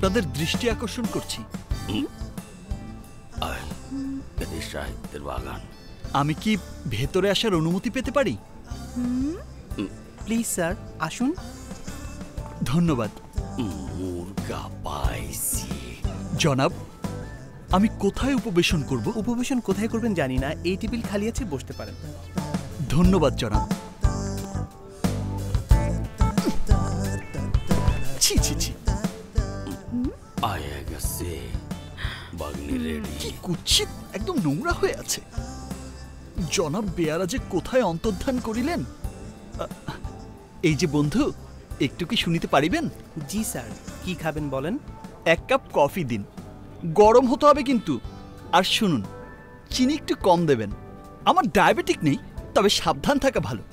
আপনাদের দৃষ্টি আকর্ষণ করছি। সাহিত্যের বাগান। আমি কি ভেতরে আসার অনুমতি পেতে পারি? প্লিজ স্যার, আসুন। ধন্যবাদ। মুরগা পাইছি। জনাব, আমি কোথায় উপবেশন করব? উপবেশন কোথায় করবেন জানি না, এই টেবিল খালি আছে, বসতে পারেন। ধন্যবাদ জনাব। ছি ছি ছি, আয়া গেছে বাগনি রেডি। কি কুৎসিত, একদম নোংরা হয়ে আছে। জনাব বেয়ারা যে কোথায় অন্তর্ধান করিলেন। এই যে বন্ধু, একটু কি শুনিতে পারিবেন? জি স্যার, কি খাবেন বলেন? 1 কাপ কফি দিন, গরম হতে হবে কিন্তু। আর শুনুন, চিনি একটু কম দেবেন। আমার ডায়াবেটিক নেই, তবে সাবধান থাকা ভালো।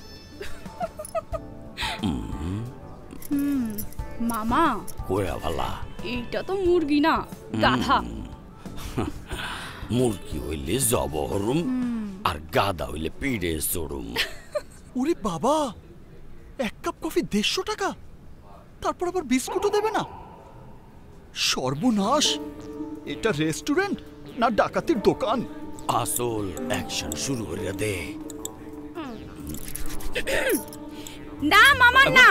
মামা, কোয়া ভালা, এইটা তো মুরগি না, গাধা। মুরগি হইলে জবহরুম, আর গাধা হইলে পিড়ে চড়ুম। ওরে বাবা, 1 কাপ কফি 150 টাকা, তারপর আবার বিস্কুটও দেবে না? সর্বনাশ! এটা রেস্টুরেন্ট না ডাকাতির দোকান? আসল অ্যাকশন শুরু হইয়া দে। না মামা না,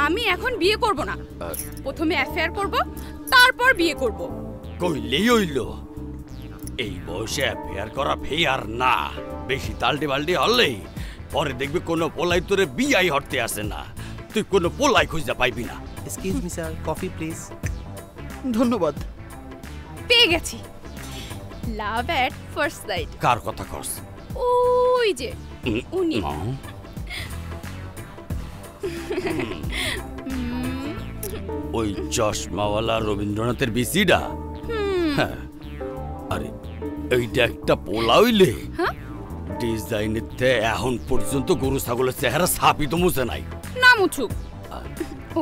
আমি এখন বিয়ে করব না। প্রথমে অ্যাফেয়ার করব, তারপর বিয়ে করব। কইলেই হইল। এই বয়সে অ্যাফেয়ার করা ফেয়ার না। বেশি তালটি বাল্টি হলেই পরে দেখবি কোনো পোলাই তোরে বিয়াই হরতে আসে না। তুই কোনো পোলাই খুঁজে পাইবি না। Excuse me sir, coffee please. ধন্যবাদ। পেয়ে গেছি, লাভ এট ফার্স্ট সাইট। কার কথা কস? ওই যে উনি। ওই চশমাওয়ালা রবীন্দ্রনাথের বিসিডা? হ্যাঁ। আরে এইটা একটা পোলা হইলে ডিজাইনের এখন পর্যন্ত গরু ছাগলের চেহারা ছাপি তো মুছে নাই। না মুছুক,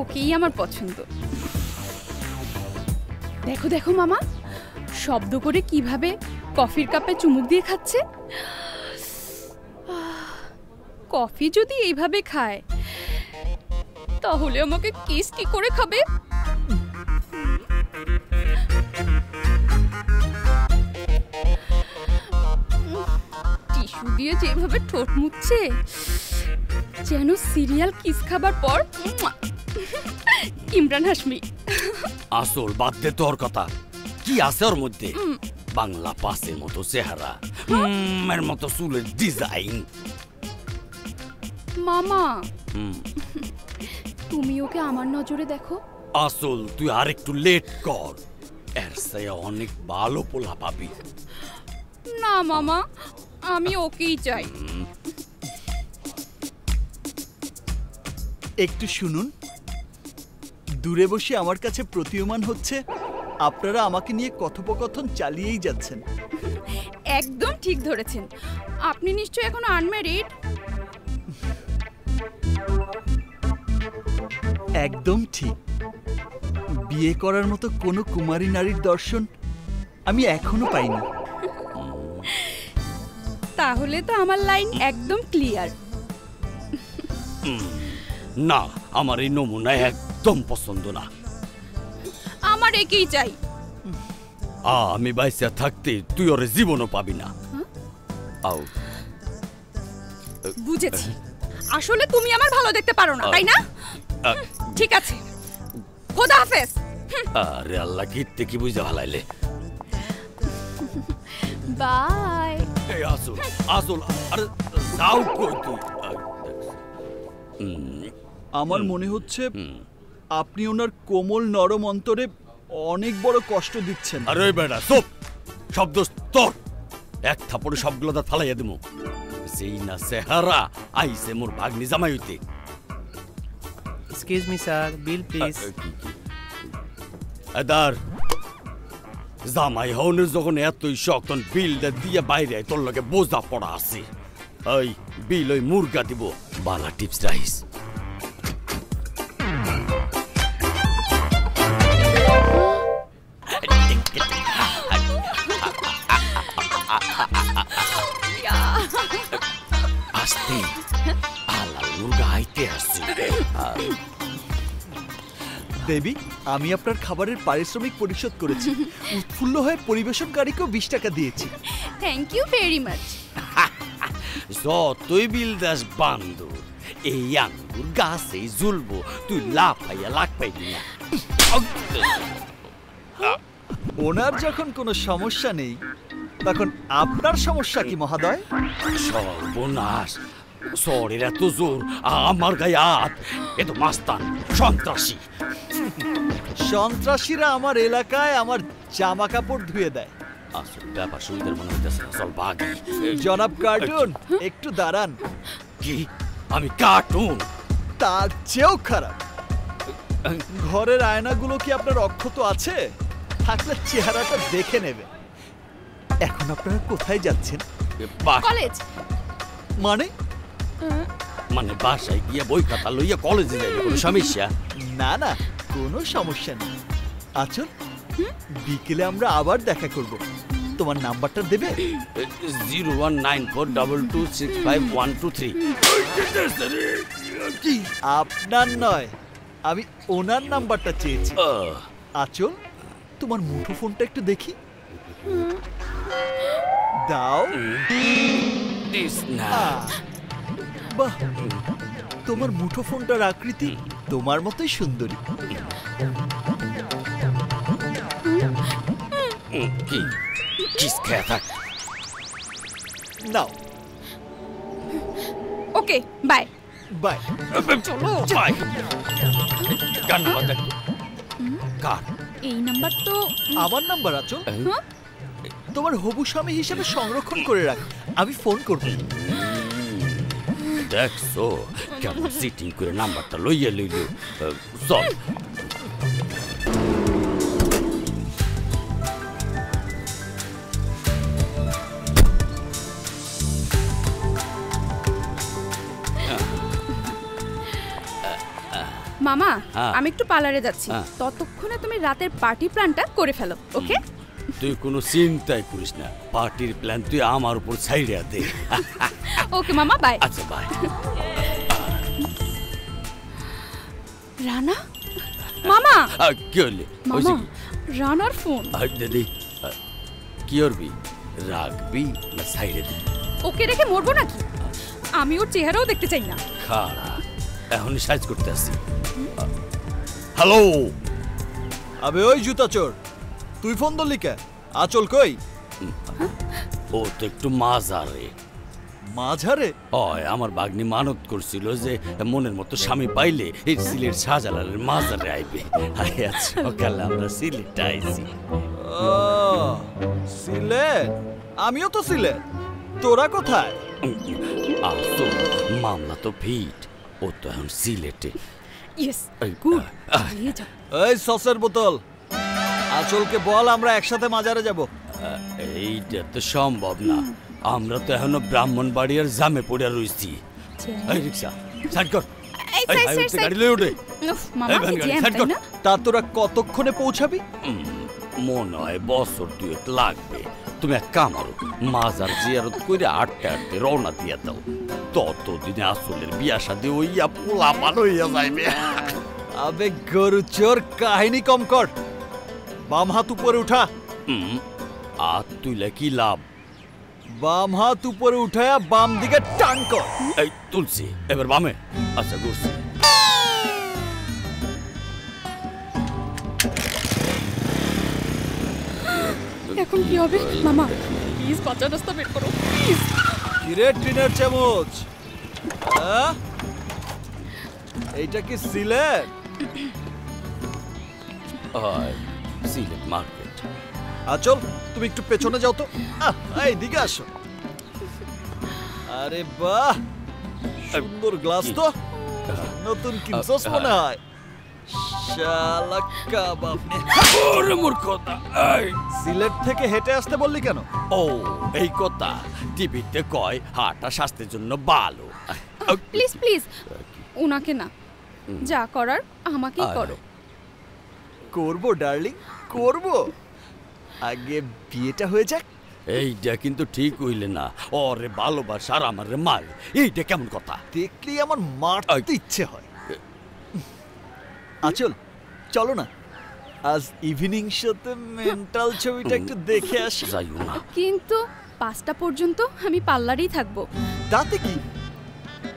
ওকেই আমার পছন্দ। দেখো দেখো মামা, শব্দ করে কিভাবে কফির কাপে চুমুক দিয়ে খাচ্ছে। কফি যদি এইভাবে খায়, তাহলে আমাকে কিস কি করে খাবে? টিস্যু দিয়ে যেভাবে ঠোঁট মুছছে, যেন সিরিয়াল কিস খাবার পর ইমরান হাশমি। আসল বাদ দে তোর কথা। কি আছে ওর মধ্যে? বাংলা পাসের মতো চেহারা, এর মতো চুলের ডিজাইন। মামা, তুমি ওকে আমার নজরে দেখো। আসল তুই আর একটু লেট কর, এর চেয়ে অনেক ভালো পোলা পাবি। না মামা, আমি ওকেই চাই। একটু শুনুন, দূরে বসে আমার কাছে প্রতীয়মান হচ্ছে আপনারা আমাকে নিয়ে কথোপকথন চালিয়েই যাচ্ছেন। একদম ঠিক ধরেছেন, আপনি নিশ্চয়ই এখনো আনম্যারিড। একদম ঠিক। বিয়ে করার মতো কোনো কুমারী নারীর দর্শন আমি এখনো পাইনি। তাহলে তো আমার লাইন একদম ক্লিয়ার। না, আমার এই নমুনা একদম পছন্দ না। আমার একেই চাই। আমি বাইসা থাকতে তুই ওর জীবনও পাবি না। আও, বুঝেছি, আসলে তুমি আমার ভালো দেখতে পারো না, তাই না? ঠিক আছে, খোদা হাফেজ। আরে আল্লাহ, কি বুঝা ভালাইলে। বাই। এই আসল আসল, আরে যাও কই তুই? আমার মনে হচ্ছে আপনি ওনার কোমল নরম অন্তরে অনেক বড় কষ্ট দিচ্ছেন। আরে বেটা চুপ, শব্দ তোর। এক থাপড়ে সবগুলো দাঁত ফালাইয়া দেবো। সেই না চেহারা আইসে মোর ভাগ্নি জামাই হইতে। Excuse me sir, bill please. এদার জামাই হওনের যখন এতই শখ, তখন বিলটা দিয়ে বাইরে তোর লগে বোঝা পড়া আছে। ওই বিল ওই মুরগা দিব, বালা টিপস রাইস। আস্তে, হালাল মুরগা আইতে আসছে। দেবী, আমি আপনার খাবারের পারিশ্রমিক পরিশোধ করেছি। উৎফুল্ল হয়ে পরিবেশনকারীকেও 20 টাকা দিয়েছি। Thank you very much. যতই বিল দাস বান্দর, এই আঙ্গুর গাছেই ঝুলবো, তুই লাফাইয়া লাগ পাইবি না। ওনার যখন কোনো সমস্যা নেই, তখন আপনার সমস্যা কি মহোদয়? সর্বনাশ, শহরের এত জোর, আমার গায়ে হাত, এ তো মাস্তান, সন্ত্রাসী। সন্ত্রাসীরা আমার এলাকায় আমার জামা কাপড় ধুয়ে দেয়। আসলে ব্যাপার সুবিধার মনে হইতেছে না, চল ভাগি। জনাব কার্টুন, একটু দাঁড়ান। কি? আমি কার্টুন? তার চেয়েও খারাপ। ঘরের আয়নাগুলো কি আপনার অক্ষত আছে? থাকলে চেহারাটা দেখে নেবে। এখন আপনারা কোথায় যাচ্ছেন? কলেজ। মানে? মানে বাসায় গিয়া বই খাতা লইয়া কলেজে যাইবে, কোনো সমস্যা? না না, কোনো সমস্যা নেই। আচ্ছা, বিকেলে আমরা আবার দেখা করব। তোমার নাম্বারটা দেবে? 019422652123। কি? আপনার নয়, আমি ওনার নাম্বারটা চেয়েছি। আচল, তোমার মুঠো ফোনটা একটু দেখি। দাও। বাহ, তোমার মুঠো ফোনটার আকৃতি তোমার মতোই সুন্দরী। কি? কিস খেয়ে থাক। নাও। ওকে, বাই। বাই। চলো। বাই। কার নাম্বার দেখ? কার? এই নাম্বার তো আমার নাম্বার আচল। তোমার হবু স্বামী হিসেবে সংরক্ষণ করে রাখ, আমি ফোন করব। দেখছো কেমন সিটিং করে নাম্বারটা লইয়া লইল। চল। মামা, হ্যাঁ। আমি একটু পার্লারে যাচ্ছি, হ্যাঁ। ততক্ষণে তুমি রাতের পার্টি প্ল্যানটা করে ফেলো, ওকে? তুই কোনো চিন্তাই করিস না, পার্টির প্ল্যান তুই আমার উপর ছাইড়া দে। ওকে মামা, বাই। আচ্ছা বাই। রানা? মামা, কি হইলে? মামা, রানার ফোন। দাদি কি করবি? রাখবি না ছাইড়ে দিবি? ওকে রেখে মরবো নাকি? আমি ওর চেহারাও দেখতে চাই না। খাড়া, এখনই সাইজ করতে আসি। হ্যালো। আবে ওই জুতা চোর, তুই ফোন ধরলি কে? আচল কই? ও তো একটু মাজারে। মাঝারে? হয়, আমার বাগনি মানত করছিল যে মনের মতো স্বামী পাইলে এই সিলেট শাহজালালের মাজারে আইবে। আজ সকালে আমরা সিলেট আইছি। ও, সিলেট? আমিও তো সিলেট। তোরা কোথায়? আসো, মামলা তো ভিট, ও তো এখন সিলেটে। Yes, good. নিয়ে যাও। এই সসের বোতল, আচলকে বল আমরা একসাথে মাজারে যাব। এইটা তো সম্ভব না, আমরা তো এখনো ব্রাহ্মণবাড়িয়ার জামে পড়ে রইছি। এই রিক্সা সাইড কর। এই এই সাইড, হাইওয়েতে সাইড, গাড়ি লই ওঠে। উফ, মামা, এই ভ্যান কি গাড়ি জ্যাম, সাইড তাই কর। না? তা তোরা কতক্ষণে পৌঁছাবি? মনে হয় বছর দুয়েক লাগবে। তুমি এক কাম করো, মাজার জিয়ারত করে আটতে আটতে রওনা দিয়া দাও। ততদিনে আসলের বিয়া শাদী হইয়া পোলা পাল হইয়া যাইবে। আবে গরু চোর, কাহিনী কম কর। বাম হাত উপরে উঠা। আর তুইলে কি লাভ? বাম হাত উপরে উঠায়া বাম দিকে টান কর। এই তুলছি, এবার বামে। আচ্ছা ঘুরছি। এখন কি হবে? মামা, প্লিজ বাঁচার রাস্তা বের করো, প্লিজ। কিরে টিনের চামচ, হ্যাঁ? এইটা কি সিলেট? হয়, সিলেট মার্কেট। আচল, তুমি একটু পেছনে যাও তো। এইদিকে আসো। আরে বাহ, সুন্দর গ্লাস তো। নতুন কিনছস মনে হয়। শালা কাবাব নে। ওরে মূর্খতা। এই সিলেট থেকে হেঁটে আসতে বললি কেন? ও এই কথা, টিভিতে কয় হাঁটা স্বাস্থ্যের জন্য ভালো। প্লিজ প্লিজ, ওনাকে না, যা করার আমাকেই করো। করবো ডার্লিং, করবো। আগে বিয়েটা হয়ে যাক। এইটা কিন্তু ঠিক হইলে না। ওরে ভালোবাসা আর আমার মার, এইটা কেমন কথা? দেখলেই আমার মারতে ইচ্ছে হয়। আচল, চলো না আজ ইভিনিং শোতে মেন্টাল ছবিটা একটু দেখে আসি। যাইও না। কিন্তু 5টা পর্যন্ত আমি পার্লারেই থাকবো। তাতে কি,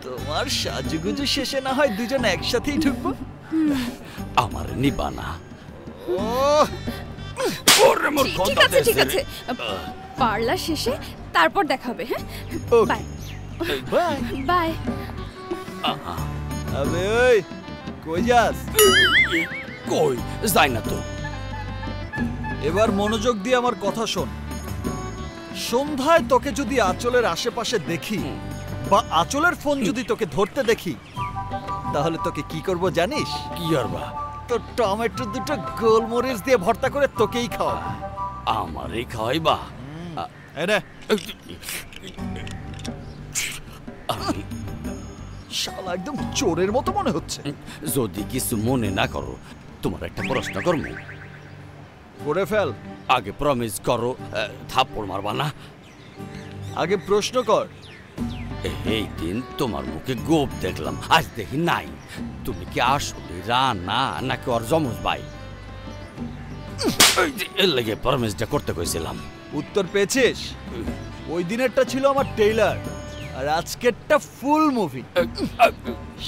তোমার সাজুগুজু শেষে না হয় দুজন একসাথেই ঢুকবো। আমার নিবা না। ঠিক আছে ঠিক আছে, পার্লার শেষে তারপর দেখা হবে। হ্যাঁ, বাই বাই বাই। আবে ওই কই যাস? কই যাই না তো। এবার মনোযোগ দিয়ে আমার কথা শোন। সন্ধ্যায় তোকে যদি আঁচলের আশেপাশে দেখি বা আঁচলের ফোন যদি তোকে ধরতে দেখি, তাহলে তোকে কি করব জানিস? কি করবা? তো টমেটো দুটো গোলমরিচ দিয়ে ভর্তা করে তোকেই খাওয়া। আমারই খাওয়াইবা? এনে শালা একদম চোরের মতো মনে হচ্ছে। যদি কিছু মনে না করো, তোমার একটা প্রশ্ন করবো। করে ফেল। আগে প্রমিস করো থাপ্পড় মারবা না। আগে প্রশ্ন কর। এই দিন তোমার মুখে গোপ দেখলাম, আজ দেখি নাই। তুমি কি আসলে রানা নাকি ওর যমজ ভাই? এর লাগে প্রমিসটা করতে কইছিলাম। উত্তর পেয়েছিস? ওই দিনেরটা ছিল আমার ট্রেইলার, আর আজকেরটা ফুল মুভি।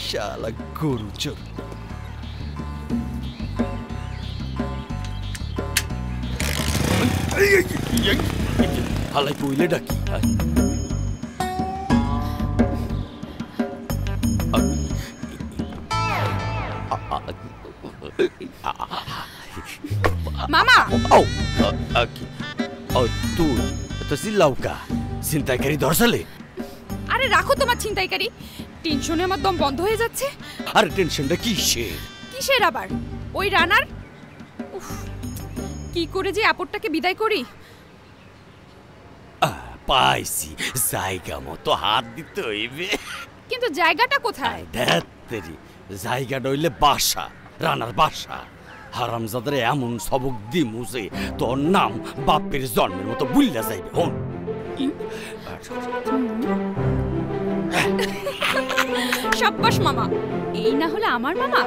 শালা গরু চোর। হালাই কইলে ডাকি। মামা, ও তুই তো চিল্লাউকা চিন্তাইকারী ধরসালে। আরে রাখো তোমার ছিনতাইকারী। টেনশনে আমার দম বন্ধ হয়ে যাচ্ছে। আরে টেনশনটা কিসের? কিসের আবার? ওই রানার। উফ, কি করে যে আপদটাকে বিদায় করি। পাইছি, জায়গা মতো হাত দিতে হইবে। কিন্তু জায়গাটা কোথায়? ধ্যাত্তেরি, জায়গাটা হইলে বাসা, রানার বাসা। হারামজাদারে এমন সবক দিমু যে তোর নাম বাপের জন্মের মতো বুল্লা যাইবে। হন সাব্বাস মামা, এই না হলে আমার মামা।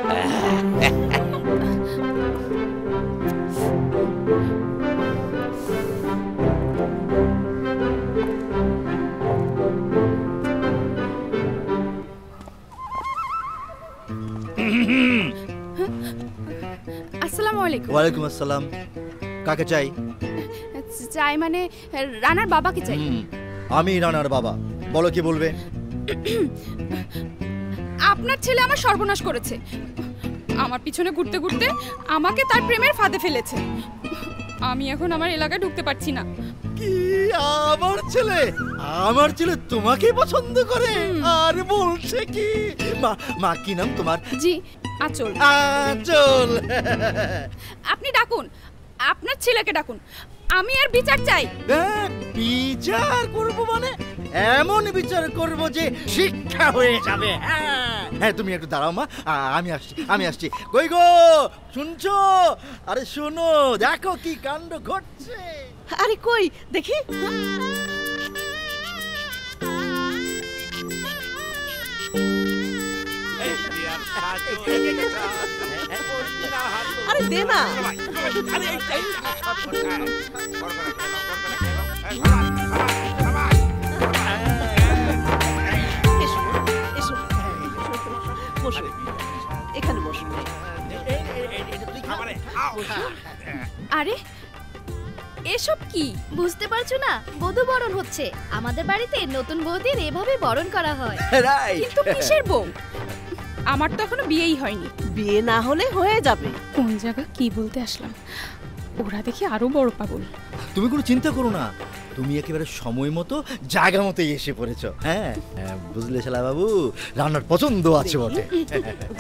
আসসালামু আলাইকুম। ওয়ালাইকুম আসসালাম। কাকে চাই? চাই মানে রানার বাবাকে চাই। আমি রানার বাবা। বলো কি বলবে? আপনার ছেলে আমার সর্বনাশ করেছে। আমার পিছনে ঘুরতে ঘুরতে আমাকে তার প্রেমের ফাঁদে ফেলেছে। আমি এখন আমার এলাকায় ঢুকতে পারছি না। কি আমার ছেলে? আমার ছেলে তোমাকে পছন্দ করে? আর বলছে কি? মা কি নাম তোমার? জি, আঁচল। আঁচল। আপনি ডাকুন, আপনার ছেলেকে ডাকুন। আমি আর বিচার চাই। বিচার করব মানে এমন বিচার করব যে শিক্ষা হয়ে যাবে। হ্যাঁ তুমি একটু দাঁড়াও মা, আমি আসছি। কই গো, শুনছো? আরে শোনো, দেখো কি কাণ্ড ঘটছে। আরে কই দেখি। আরে দে না। বসো, এখানে বসো। আরে এসব কি? বুঝতে পারছো না? বধূ বরণ হচ্ছে। আমাদের বাড়িতে নতুন বৌদির এভাবে বরণ করা হয়। কিন্তু কিসের বউ? আমার তো এখনো বিয়েই হয়নি। বিয়ে না হলে হয়ে যাবে। কোন জায়গা কি বলতে আসলাম? ওরা দেখি আরো বড় পাগল। তুমি কোনো চিন্তা করো না, তুমি একেবারে সময় মতো জায়গা মতোই এসে পড়েছো। হ্যাঁ বুঝলে শালা বাবু, রান্নার পছন্দ আছে বটে।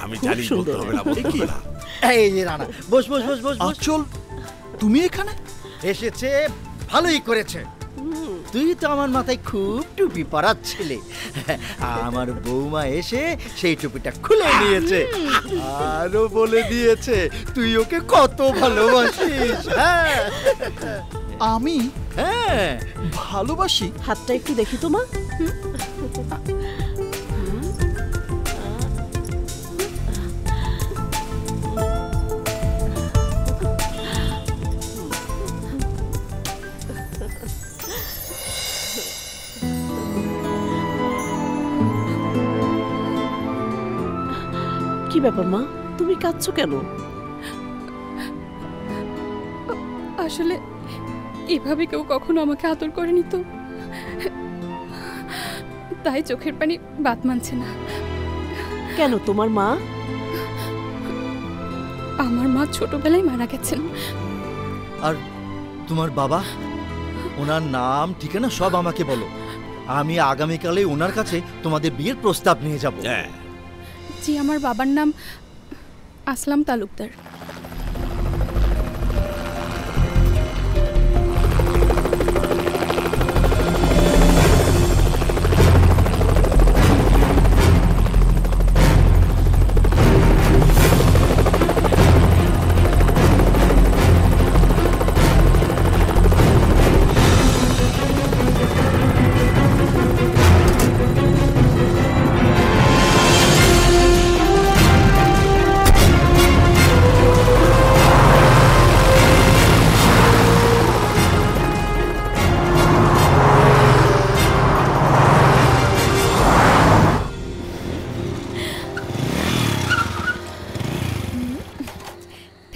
আমি জানি বলতে হবে না, বলতে হবে না। এই যে রানা, বস বস বস বস। আঁচল, তুমি এখানে এসেছে, ভালোই করেছে। তুই তো আমার মাথায় খুব টুপি পরাচ্ছিলে। আমার বৌমা এসে সেই টুপিটা খুলে নিয়েছে, আরো বলে দিয়েছে তুই ওকে কত ভালোবাসিস। হ্যাঁ আমি হ্যাঁ ভালোবাসি। হাতটা একটু দেখি তো মা। কি ব্যাপার মা, তুমি কাঁদছো কেন? আসলে এভাবে কেউ কখনো আমাকে আদর করেনি তো, তাই চোখের পানি বাদ মানছে না। কেন, তোমার মা? আমার মা ছোটবেলায় মারা গেছেন। আর তোমার বাবা, ওনার নাম ঠিকানা সব আমাকে বলো। আমি আগামীকালে ওনার কাছে তোমাদের বিয়ের প্রস্তাব নিয়ে যাব। হ্যাঁ, জি, আমার বাবার নাম Aslam Talukdar.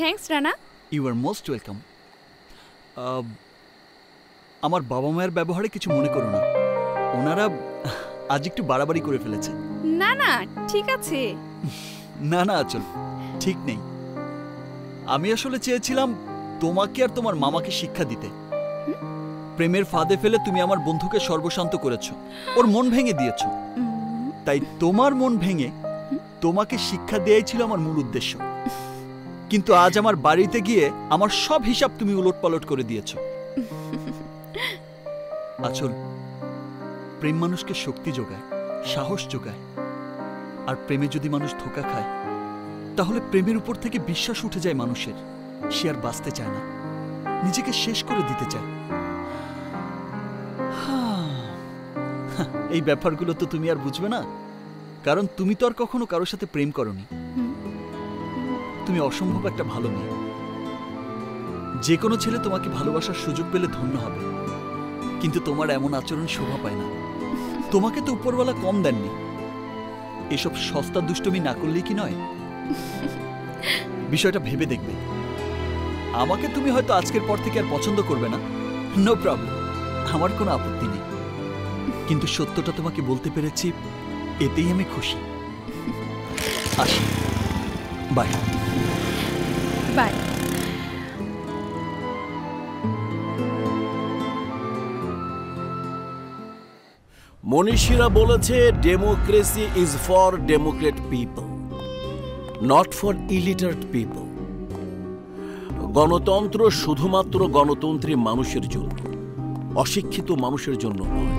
Thanks Rana. You are most welcome. আমার বাবা মায়ের ব্যবহারে কিছু মনে করো না, ওনারা আজ একটু বাড়াবাড়ি করে ফেলেছে। না না, ঠিক আছে। না না আচল, ঠিক নেই। আমি আসলে চেয়েছিলাম তোমাকে আর তোমার মামাকে শিক্ষা দিতে। প্রেমের ফাঁদে ফেলে তুমি আমার বন্ধুকে সর্বশান্ত করেছো, ওর মন ভেঙে দিয়েছো। তাই তোমার মন ভেঙে তোমাকে শিক্ষা দেয়াই ছিল আমার মূল উদ্দেশ্য। কিন্তু আজ আমার বাড়িতে গিয়ে আমার সব হিসাব তুমি উলটপালট করে দিয়েছো। আচল, প্রেম মানুষকে শক্তি যোগায়, সাহস যোগায়। আর প্রেমে যদি মানুষ ধোঁকা খায়, তাহলে প্রেমের উপর থেকে বিশ্বাস উঠে যায় মানুষের। সে আর বাঁচতে চায় না, নিজেকে শেষ করে দিতে চায়। এই ব্যাপারগুলো তো তুমি আর বুঝবে না, কারণ তুমি তো আর কখনো কারোর সাথে প্রেম করনি। তুমি অসম্ভব একটা ভালো মেয়ে। যে কোনো ছেলে তোমাকে ভালোবাসার সুযোগ পেলে ধন্য হবে, কিন্তু তোমার এমন আচরণ শোভা পায় না। তোমাকে তো উপরওয়ালা কম দেননি। এসব সস্তা দুষ্টুমি না করলেই কি নয়? বিষয়টা ভেবে দেখবে। আমাকে তুমি হয়তো আজকের পর থেকে আর পছন্দ করবে না, নো প্রবলেম, আমার কোনো আপত্তি নেই। কিন্তু সত্যটা তোমাকে বলতে পেরেছি, এতেই আমি খুশি। আসি, বাই। বাই। মনীষীরা বলেছে democracy is for Democrat people, not for illiterate people. গণতন্ত্র শুধুমাত্র গণতন্ত্রী মানুষের জন্য, অশিক্ষিত মানুষের জন্য নয়।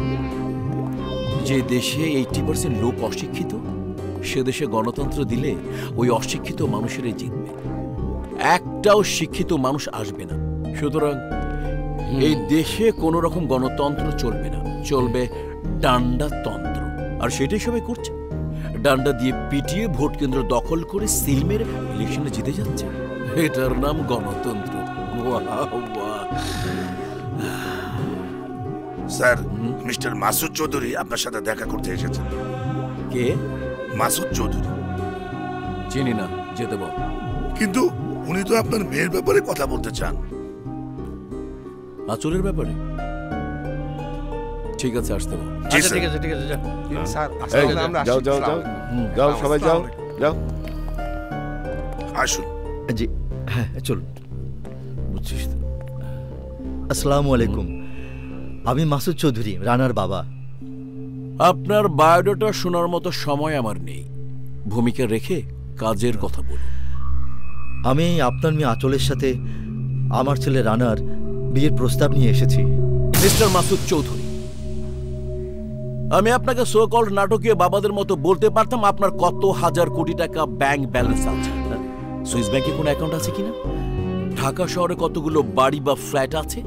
যে দেশে 80% লোক অশিক্ষিত, সে দেশে গণতন্ত্র দিলে ওই অশিক্ষিত মানুষেরাই জিতবে, একটাও শিক্ষিত মানুষ আসবে না। সুতরাং এই দেশে কোনো রকম গণতন্ত্র চলবে না, চলবে ডান্ডাতন্ত্র। আর সেটাই সবাই করছে, ডান্ডা দিয়ে পিটিয়ে ভোট কেন্দ্র দখল করে সিল মেরে ইলেকশনে জিতে যাচ্ছে। এটার নাম গণতন্ত্র। স্যার, মিস্টার মাসুদ চৌধুরী আপনার সাথে দেখা করতে এসেছেন। কে? মাসুদ চৌধুরী। চিনি না, যেতে বল। কিন্তু উনি তো আপনার মেয়ের ব্যাপারে কথা বলতে চান। আচলের ব্যাপারে? ঠিক আছে, আসতে বল। জি স্যার। ঠিক আছে, ঠিক আছে, যাও। স্যার, এই, যাও যাও যাও যাও, সবাই যাও যাও। আসুন। জি হ্যাঁ, চলুন। বুঝছিস তো? আসসালামু আলাইকুম, আমি মাসুদ চৌধুরী, রানার বাবা। আপনার বায়োডাটা শোনার মতো সময় আমার নেই, ভূমিকা রেখে কাজের কথা বলুন। আমি আপনার মেয়ে আঁচলের সাথে আমার ছেলে রানার বিয়ের প্রস্তাব নিয়ে এসেছি। মিস্টার মাসুদ চৌধুরী, আমি আপনাকে সো কল্ড নাটকীয় বাবাদের মতো বলতে পারতাম আপনার কত হাজার কোটি টাকা ব্যাংক ব্যালেন্স আছে, সুইস ব্যাংকে কোনো অ্যাকাউন্ট আছে কিনা, ঢাকা শহরে কতগুলো বাড়ি বা ফ্ল্যাট আছে,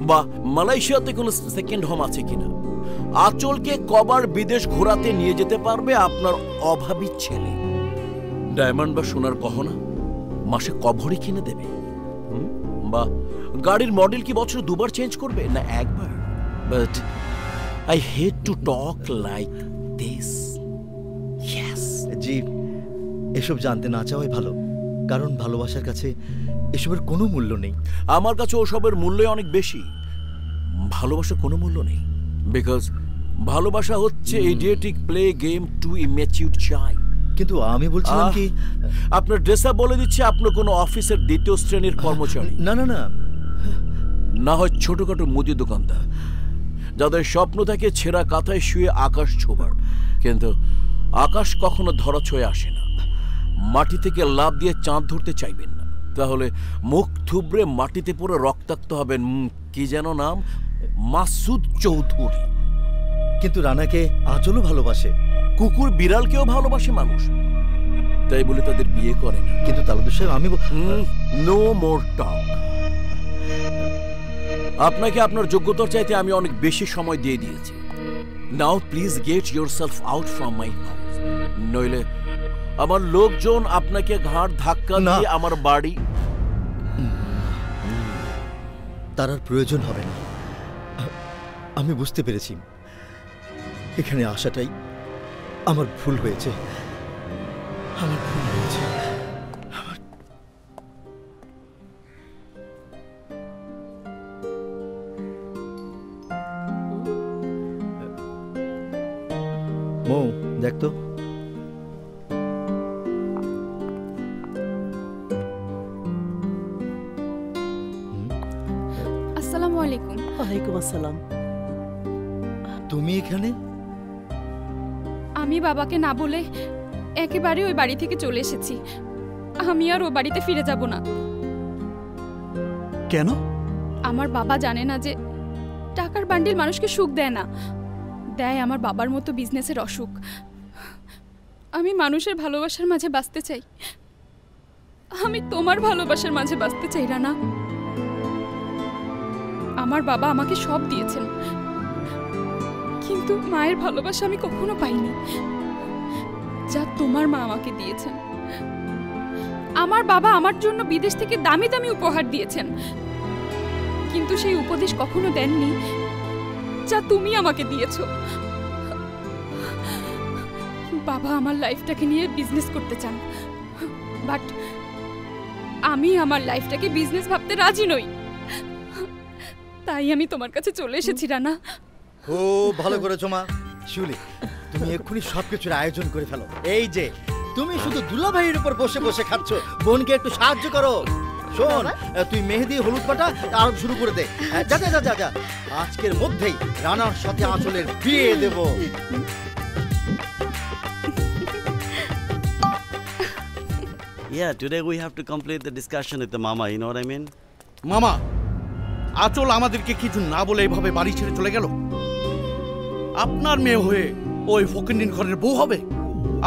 বা মালয়েশিয়াতে কোনো সেকেন্ড হোম আছে কিনা। আঁচলকে কবার বিদেশ ঘোরাতে নিয়ে যেতে পারবে আপনার অভাবী ছেলে? ডায়মন্ড বা সোনার গহনা মাসে কভরে কিনে দেবে? বা গাড়ির মডেল কি বছরে দুবার চেঞ্জ করবে না একবার? But I hate to talk like this. Yes. জি, এসব জানতে না চাওয়াই ভালো, কারণ ভালোবাসার কাছে এসবের কোনো মূল্য নেই। আমার কাছে ওসবের মূল্য অনেক বেশি। ভালোবাসার কোনো মূল্য নেই, বিকজ ভালোবাসা হচ্ছে idiotic play game to immature child. কিন্তু আমি বলছিলাম কি, আপনার ড্রেসআপ বলে দিচ্ছে আপনি কোনো অফিসের 2য় শ্রেণীর কর্মচারী, না না না, না হয় ছোটখাটো মুদি দোকানদার, যাদের স্বপ্ন থাকে ছেঁড়া কাঁথায় শুয়ে আকাশ ছোঁবার। কিন্তু আকাশ কখনো ধরা ছুঁয়ে আসে না। মাটি থেকে লাফ দিয়ে চাঁদ ধরতে চাইবেন না, তাহলে মুখ থুবড়ে মাটিতে পড়ে রক্তাক্ত হবেন। কি যেন নাম, মাসুদ চৌধুরী। কিন্তু রানাকে আঁচলও ভালোবাসে, কুকুর বিড়ালকেও ভালোবাসে মানুষ, তাই বলে তাদের বিয়ে করে না। কিন্তু তালুকদার সাহেব, আমি নো মোর টক। আপনাকে আপনার যোগ্যতার চাইতে আমি অনেক বেশি সময় দিয়ে দিয়েছি। Now please get yourself out from my house, নইলে আমার লোকজন আপনাকে ঘাড় ধাক্কা দিয়ে আমার বাড়ি। তার আর প্রয়োজন হবে না। আমি বুঝতে পেরেছি এখানে আসাটাই আমার ভুল হয়েছে, আমার ভুল হয়েছে। মৌ, দেখ তো। আসসালামু আলাইকুম। ওয়ালাইকুম আসসালাম। তুমি এখানে? আমি বাবাকে না বলে একেবারে ওই বাড়ি থেকে চলে এসেছি। আমি আর ও বাড়িতে ফিরে যাব না। কেন? আমার বাবা জানে না যে টাকার বান্ডিল মানুষকে সুখ দেয় না, দেয় আমার বাবার মতো বিজনেসের অসুখ। আমি মানুষের ভালোবাসার মাঝে বাঁচতে চাই। আমি তোমার ভালোবাসার মাঝে বাঁচতে চাই রানা। আমার বাবা আমাকে সব দিয়েছেন, কিন্তু মায়ের ভালোবাসা আমি কখনো পাইনি যা তোমার মা আমাকে দিয়েছেন। আমার বাবা আমার জন্য বিদেশ থেকে দামি দামি উপহার দিয়েছেন, কিন্তু সেই উপদেশ কখনো দেননি যা তুমি আমাকে দিয়েছো। বাবা আমার লাইফটাকে নিয়ে বিজনেস করতে চান, বাট আমি আমার লাইফটাকে বিজনেস ভাবতে রাজি নই। তাই আমি তোমার কাছে চলে এসেছি রানা। খুব ভালো করেছো মা। শিউলি, তুমি এক্ষুনি সবকিছুর আয়োজন করে ফেলো। এই যে তুমি শুধু দুলাভাইয়ের উপর বসে বসে খাচ্ছ, বোনকে একটু সাহায্য করো। শোন, তুই মেহেদি হলুদ পাটা আরো শুরু করে দে। যা যা যা যা, আজকের মধ্যেই রানার সাথে আঁচলের বিয়ে দেব। Yeah, today we have to complete the discussion with the mama, you know what I mean? মামা, আঁচল আমাদেরকে কিছু না বলে এইভাবে বাড়ি ছেড়ে চলে গেল। আপনার মেয়ে হয়ে ওই ফকিন্নির ঘরের বউ হবে,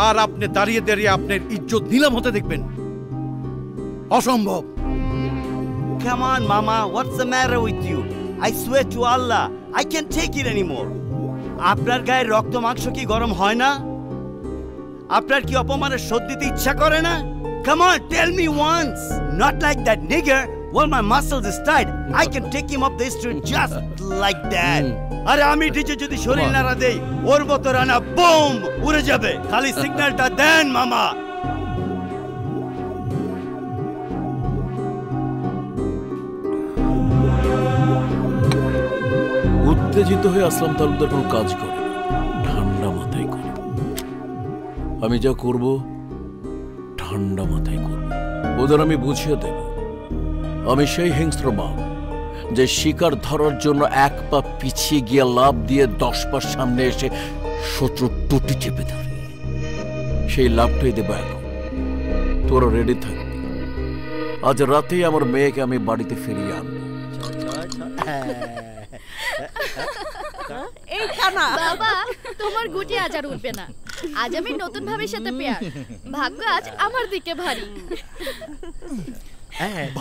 আর আপনি দাঁড়িয়ে দাঁড়িয়ে আপনার ইজ্জত নিলাম হতে দেখবেন? অসম্ভব। Come on, mama, what's the matter with you? I swear to Allah, I can't take it anymore. আপনার গায়ে রক্ত মাংস কি গরম হয় না? আপনার কি অপমানের শোধ দিতে ইচ্ছা করে না? Come on, tell me once. Not like that nigger. While my muscles is tight, I can take him up the street just like that. আরে আমি ডিজে যদি শরীর নাড়া দেই, ওর মতো রানা বুম উড়ে যাবে। খালি সিগন্যালটা দেন মামা। উত্তেজিত হয়ে আসলাম তালুকদার কোনো কাজ করে না, ঠান্ডা মাথায় করে। আমি যা করব ঠান্ডা মাথায় করব। ওদের আমি বুঝিয়ে দেব আমি সেই হিংস্র বাঘ যে শিকার ধরার জন্য এক পা পিছিয়ে গিয়ে লাফ দিয়ে 10 পা সামনে এসে শত্রুর টুটি চেপে ধরে। সেই লাভটাই দেব এখন। তোরা রেডি থাকবি। আজ রাতেই আমার মেয়েকে আমি বাড়িতে ফিরিয়ে আনবো। এই কানা বাবা, তোমার গুটি আজ আর উঠবে না। আজ আমি নতুন ভাবির সাথে পেয়ার। ভাগ্য আজ আমার দিকে ভারী।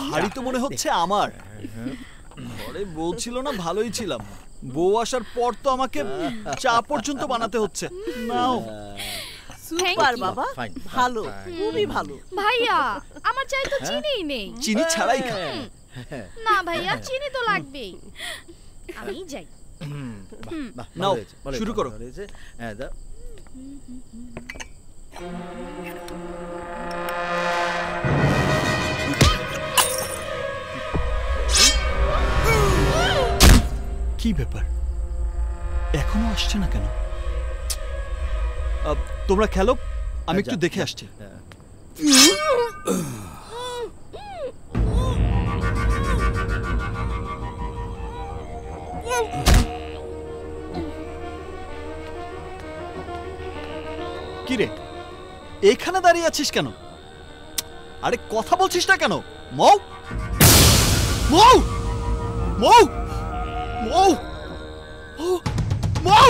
ভারী তো মনে হচ্ছে আমার। ঘরে বউ ছিল না, ভালোই ছিলাম। বউ আসার পর তো আমাকে চা পর্যন্ত বানাতে হচ্ছে। নাও। সুপার বাবা, ভালো, খুবই ভালো। ভাইয়া, আমার চাই তো চিনিই নেই। চিনি ছাড়াই খা। না ভাইয়া, চিনি তো লাগবেই। আমি যাই। নাও, শুরু করো। কি ব্যাপার, এখনো আসছে না কেন? তোমরা খেলো, আমি একটু দেখে আসছি। কিরে, এখানে দাঁড়িয়ে আছিস কেন? আরে কথা বলছিস না কেন? মৌ মৌ মৌ মৌ মৌ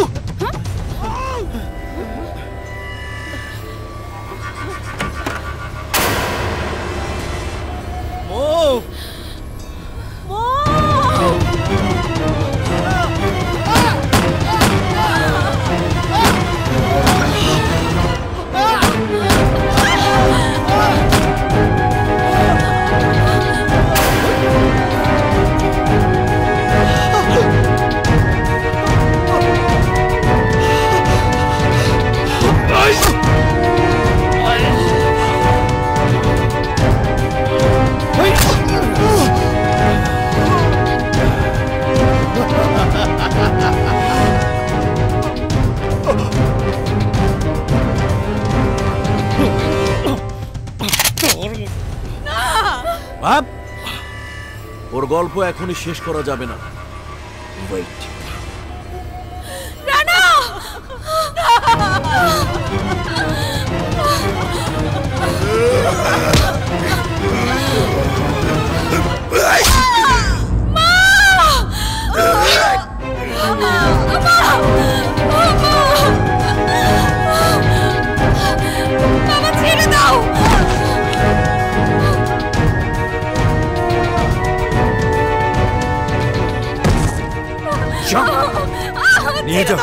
ওর গল্প এখনই শেষ করা যাবে না। ওয়েট। রানা! বাবা ছেড়ে দাও। নিয়ে যাও।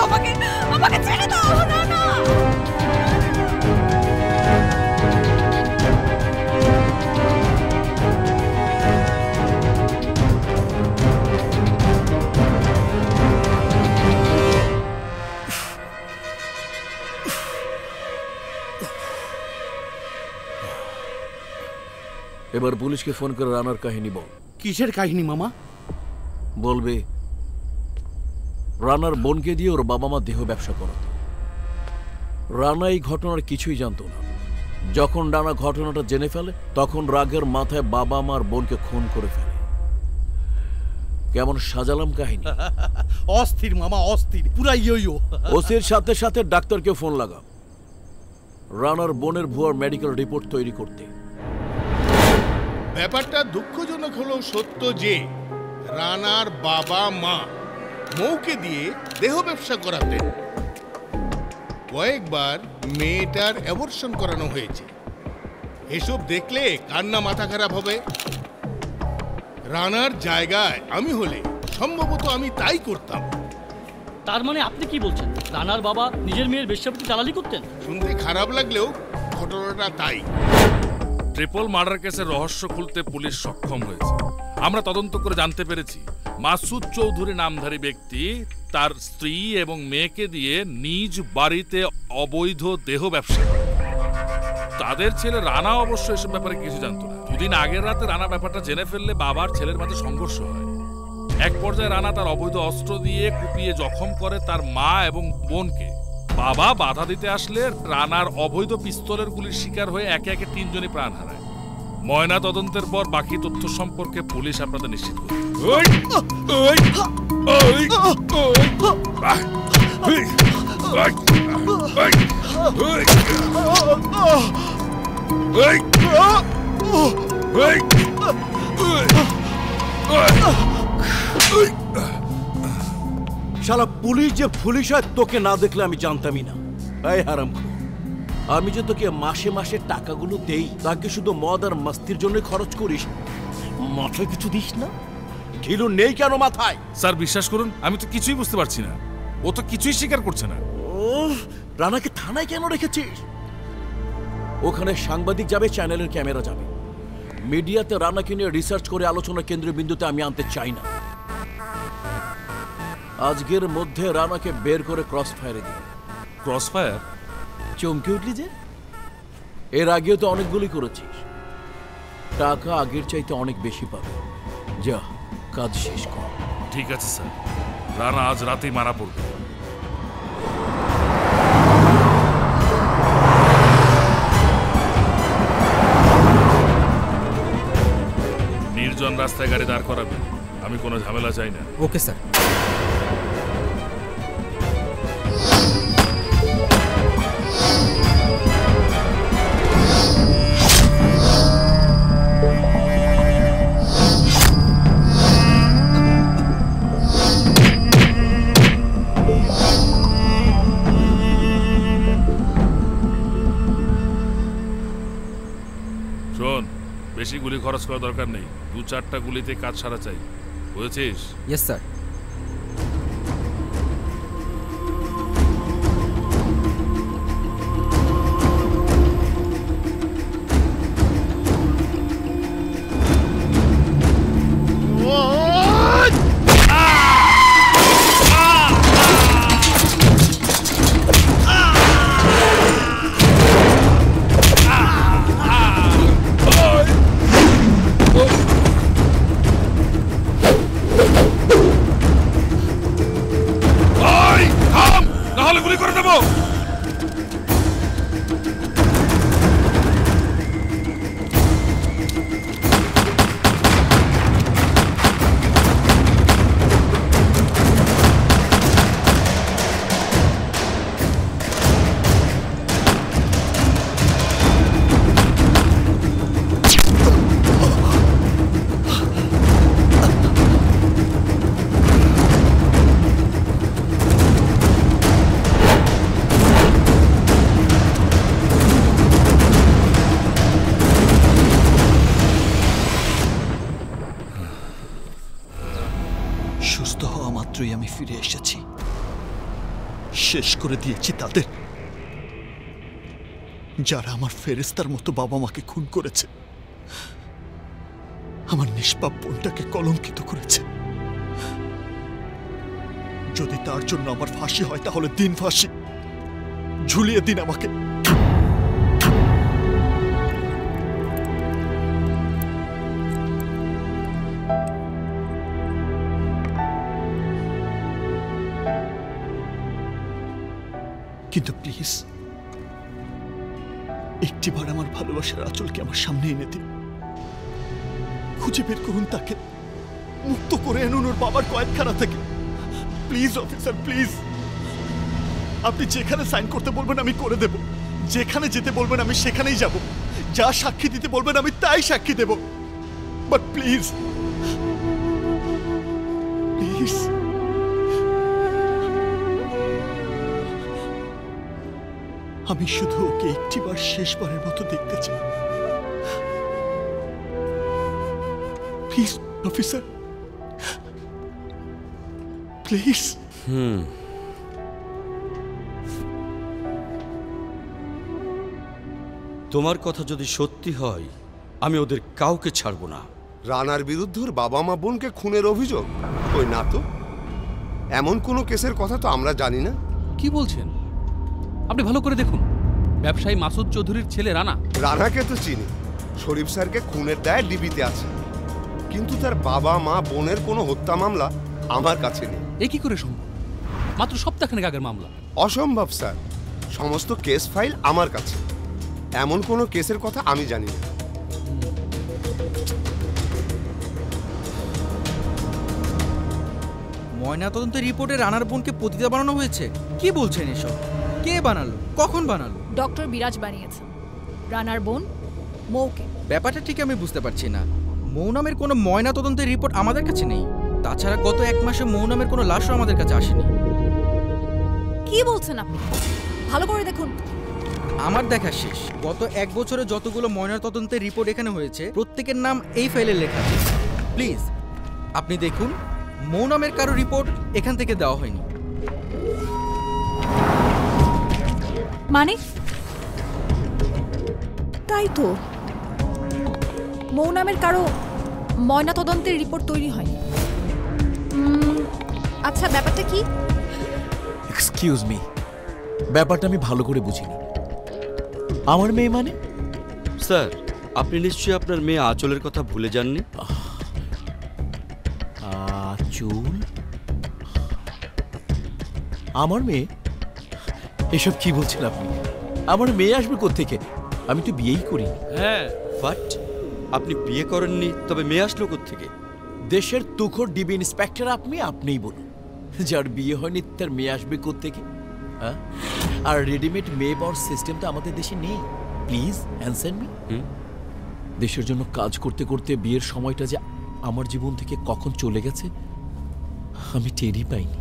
আমাকে ছেড়ে দাও রানা। এবার পুলিশকে ফোন করে রানার কাহিনী বল। কিসের কাহিনী মামা? বলবে রানার বোনকে দিয়ে ওর বাবা মা দেহ ব্যবসা করাতো। রানা এই ঘটনার কিছুই জানতো না। যখন রানা ঘটনাটা জেনে ফেলে তখন রাগের মাথায় বাবা মার বোনকে খুন করে ফেলে। কেমন সাজালাম কাহিনী। অস্থির মামা, অস্থির, পুরা ইয়ো। ওসির সাথে সাথে ডাক্তারকে ফোন লাগা, রানার বোনের ভুয়ার মেডিকেল রিপোর্ট তৈরি করতে। ব্যাপারটা দুঃখজনক হলেও সত্য যে রানার বাবা মা মৌকে দিয়ে দেহ ব্যবসা করাতেন। কয়েকবার মেয়েটার অ্যাবর্শন করানো হয়েছে। এসব দেখলে কার না মাথা খারাপ হবে? রানার জায়গায় আমি হলে সম্ভবত আমি তাই করতাম। তার মানে আপনি কি বলছেন, রানার বাবা নিজের মেয়ের বেশ্যাবৃত্তি দালালি করতেন? শুনতে খারাপ লাগলেও ঘটনাটা তাই। ট্রিপল মার্ডার কেসের রহস্য খুলতে পুলিশ সক্ষম হয়েছে। আমরা তদন্ত করে জানতে পেরেছি মাসুদ চৌধুরী নামধারী ব্যক্তি তার স্ত্রী এবং মেয়েকে দিয়ে নিজ বাড়িতে অবৈধ দেহ ব্যবসা করে। তাদের ছেলে রানা অবশ্য এসব ব্যাপারে কিছু জানতো না। দুদিন আগের রাতে রানা ব্যাপারটা জেনে ফেললে বাবার ছেলের মাঝে সংঘর্ষ হয়। এক পর্যায়ে রানা তার অবৈধ অস্ত্র দিয়ে কুপিয়ে জখম করে তার মা এবং বোনকে। বাবা বাধা দিতে আসলে রানার অবৈধ পিস্তলের গুলির শিকার হয়ে একে একে তিনজনই প্রাণ হারায়। ময়না তদন্তের পর বাকি তথ্য সম্পর্কে পুলিশ আপনাদের নিশ্চিত করে। শালা পুলিশ যে পুলিশ হয় তোকে না দেখলে আমি জানতামই না। এই হারাম, আমি যে তোকে মাসে মাসে টাকাগুলো দেই তাকে শুধু মদ আর মাস্তির জন্য খরচ করিস, মাথায় কিছু দিস না? ঘিলু নেই কেন মাথায়? স্যার বিশ্বাস করুন, আমি তো কিছুই বুঝতে পারছি না। ও তো কিছুই স্বীকার করছে না। রানাকে থানায় কেন রেখেছিস? ওখানে সাংবাদিক যাবে, চ্যানেলের ক্যামেরা যাবে। মিডিয়াতে রানাকে নিয়ে রিসার্চ করে আলোচনার কেন্দ্রীয় বিন্দুতে আমি আনতে চাই না। আজকের মধ্যে রানাকে বের করে ক্রস ফায়ারে দিই। Cross fire? চমকে উঠলি যে? এর আগেও তো অনেকগুলি করেছিস, টাকা আগের চাইতে অনেক বেশি পাবে। যা কাজ শেষ কর। ঠিক আছে স্যার, রানা আজ রাতেই মারা পড়বে। নির্জন রাস্তায় গাড়ি দাঁড় করাবেন, আমি কোনো ঝামেলা চাই না। Okay sir. শোন, বেশি গুলি খরচ করা দরকার নেই, 2-4টা গুলিতে কাজ সারা চাই, বুঝেছিস? Yes sir. সুস্থ হওয়া মাত্রই আমি ফিরে এসেছি, শেষ করে দিয়েছি তাদের যারা আমার ফেরেস্তার মতো বাবা মাকে খুন করেছে, আমার নিষ্পাপ বোনটাকে কলঙ্কিত করেছে। যদি তার জন্য আমার ফাঁসি হয় তাহলে দিন ফাঁসি, ঝুলিয়ে দিন আমাকে। কিন্তু প্লিজ একটিবার আমার ভালোবাসার আঁচলকে আমার সামনে এনে দিন, খুঁজে বের করুন তাকে, মুক্ত করে আনুন ওর বাবার কয়েদখানা থেকে। Please officer, please. আপনি যেখানে সাইন করতে বলবেন আমি করে দেব, যেখানে যেতে বলবেন আমি সেখানেই যাব, যা সাক্ষী দিতে বলবেন আমি তাই সাক্ষী দেব। But please, please. আমি শুধু ওকে একটিবার শেষবারের মতো দেখতে চাই। Please officer, please. তোমার কথা যদি সত্যি হয় আমি ওদের কাউকে ছাড়ব না। রানার বিরুদ্ধে ওর বাবা মা বোনকে খুনের অভিযোগ? ওই না তো, এমন কোনো কেসের কথা তো আমরা জানি না। কি বলছেন? আপনি ভালো করে দেখুন, ব্যবসায়ী মাসুদ চৌধুরীর ছেলে রানা। রানাকে তো চিনি, শরীফ স্যারকে খুনের দায়ে ডিবিতে আছে, কিন্তু তার বাবা মা বোনের কোনো হত্যা মামলা আমার কাছে নেই। এ কি করে সম্ভব? মাত্র সপ্তাহখানেক আগের মামলা। অসম্ভব স্যার, সমস্ত কেস ফাইল আমার কাছে, এমন কোনো কেসের কথা আমি জানি না। ময়নাতদন্তের রিপোর্টে রানার বোনকে পতিতা বানানো হয়েছে? কি বলছেন এসব? কে বানালো? কখন বানালো? ডক্টর বিরাজ বানিয়েছেন। রানার বোন মৌকে। ব্যাপারটা ঠিক আমি বুঝতে পারছি না। মৌ নামের কোনো ময়নাতদন্তের রিপোর্ট আমাদের কাছে নেই, তাছাড়া গত 1 মাসে মৌ নামের কোনো লাশও আমাদের কাছে আসেনি। কি বলছেন আপনি? ভালো করে দেখুন। আমার দেখা শেষ। গত 1 বছরে যতগুলো ময়নাতদন্তের রিপোর্ট এখানে হয়েছে প্রত্যেকের নাম এই ফাইলে লেখা আছে। প্লিজ আপনি দেখুন, মৌ নামের কারো রিপোর্ট এখান থেকে দেওয়া হয়নি। মানে? তাই তো, মৌ নামের কারো ময়নাতদন্তের রিপোর্ট তৈরি হয়নি। আচ্ছা, ব্যাপারটা কি? এক্সকিউজ মি, ব্যাপারটা আমি ভালো করে বুঝিনি। আমার মেয়ে মানে স্যার, আপনি নিশ্চয়ই আপনার মেয়ে আঁচলের কথা ভুলে যাননি? আঁচল? আমার মেয়ে? এসব কি বলছেন আপনি? আমার মেয়ে আসবে কোত্থেকে? আমি তো বিয়েই করি। হ্যাঁ, বাট আপনি বিয়ে করেননি, তবে মেয়ে আসলো কোত্থেকে? দেশের তুখোর ডিবি ইন্সপেক্টর আপনিই বলুন, যার বিয়ে হয়নি তার মেয়ে আসবে কোত্থেকে? হ্যাঁ, আর রেডিমেড মেয়ে পাওয়ার সিস্টেম তো আমাদের দেশে নেই। Please answer me. দেশের জন্য কাজ করতে করতে বিয়ের সময়টা যে আমার জীবন থেকে কখন চলে গেছে আমি টেরই পাইনি।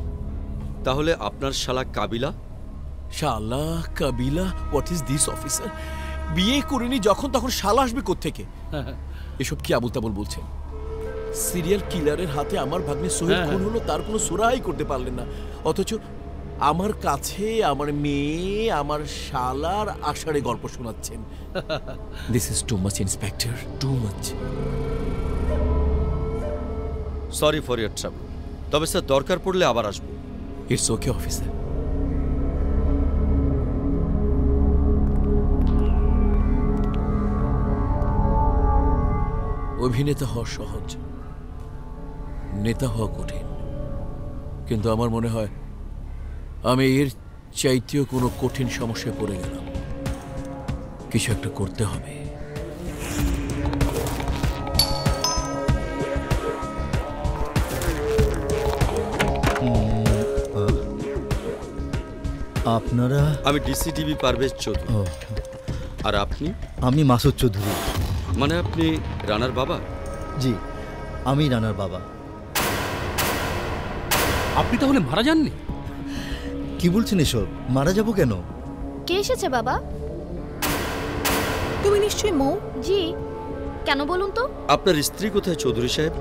তাহলে আপনার শালা কাবিলা? শালা Kabila? What is this officer? বিয়ে করিনি যখন তখন শালা আসবে কোত্থেকে? এসব কি আবুল তাবুল বলছেন? সিরিয়াল কিলারের হাতে আমার ভাগ্নে সোহেল খুন হলো, তার কোনো সুরাই করতে পারলেন না, অথচ আমার কাছে আমার মেয়ে আমার শালার আষাঢ়ে গল্প শোনাচ্ছেন। This is too much inspector, too much. Sorry for year trouble, তবে স্যার দরকার পড়লে আবার আসবো। It's okay officer. অভিনেতা হওয়া সহজ, নেতা হওয়া কঠিন, কিন্তু আমার মনে হয় আমি এর চাইতেও কোনো কঠিন সমস্যায় পড়ে গেলাম। কিছু একটা করতে হবে। আপনারা? আমি ডিসিটিভি পারভেজ চৌধুরী। আর আপনি? আমি মাসুদ চৌধুরী। মানে আপনি রানার বাবা? জি, আমি রানার বাবা। আপনি তাহলে মারা যাননি? কি বলছেন এসব? মারা যাব কেন? কে এসেছে বাবা? তুমি নিশ্চয়ই মৌ? জি, কেন বলুন তো? আপনার স্ত্রী কোথায় চৌধুরী সাহেব?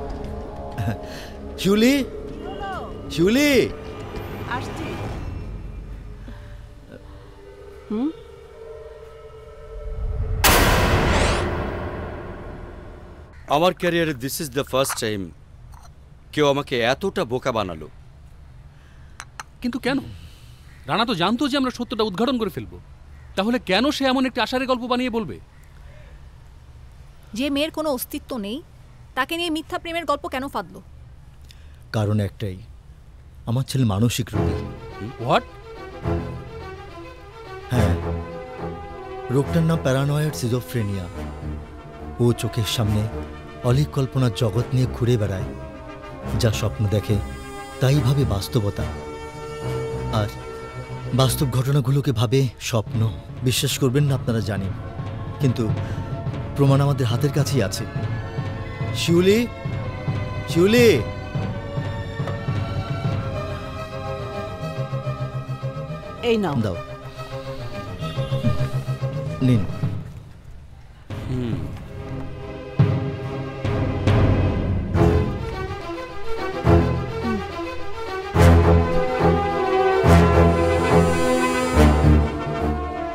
শিউলি, শিউলি। আসছি। আমার ক্যারিয়ারে this is the first time কেউ আমাকে এতটা বোকা বানালো। কিন্তু কেন? রানা তো জানতো যে আমরা সত্যটা উদ্ঘাটন করে ফেলবো, তাহলে কেন সে এমন একটি আষাঢ়ে গল্প বানিয়ে বলবে? যে মেয়ের কোনো অস্তিত্ব নেই তাকে নিয়ে মিথ্যা প্রেমের গল্প কেন ফাঁদলো? কারণ একটাই, আমার ছেলে মানসিক রোগী। হোয়াট? হ্যাঁ, রোগটার নাম প্যারানয়েড সিজোফ্রেনিয়া। ও চোখের সামনে অলিক কল্পনার জগৎ নিয়ে ঘুরে বেড়ায়, যা স্বপ্ন দেখে তাই ভাবে বাস্তবতা, আর বাস্তব ঘটনাগুলোকে ভাবে স্বপ্ন। বিশ্বাস করবেন না আপনারা জানেন, কিন্তু প্রমাণ আমাদের হাতের কাছেই আছে। শিউলি, শিউলি। এই নাও। দাও, নিন।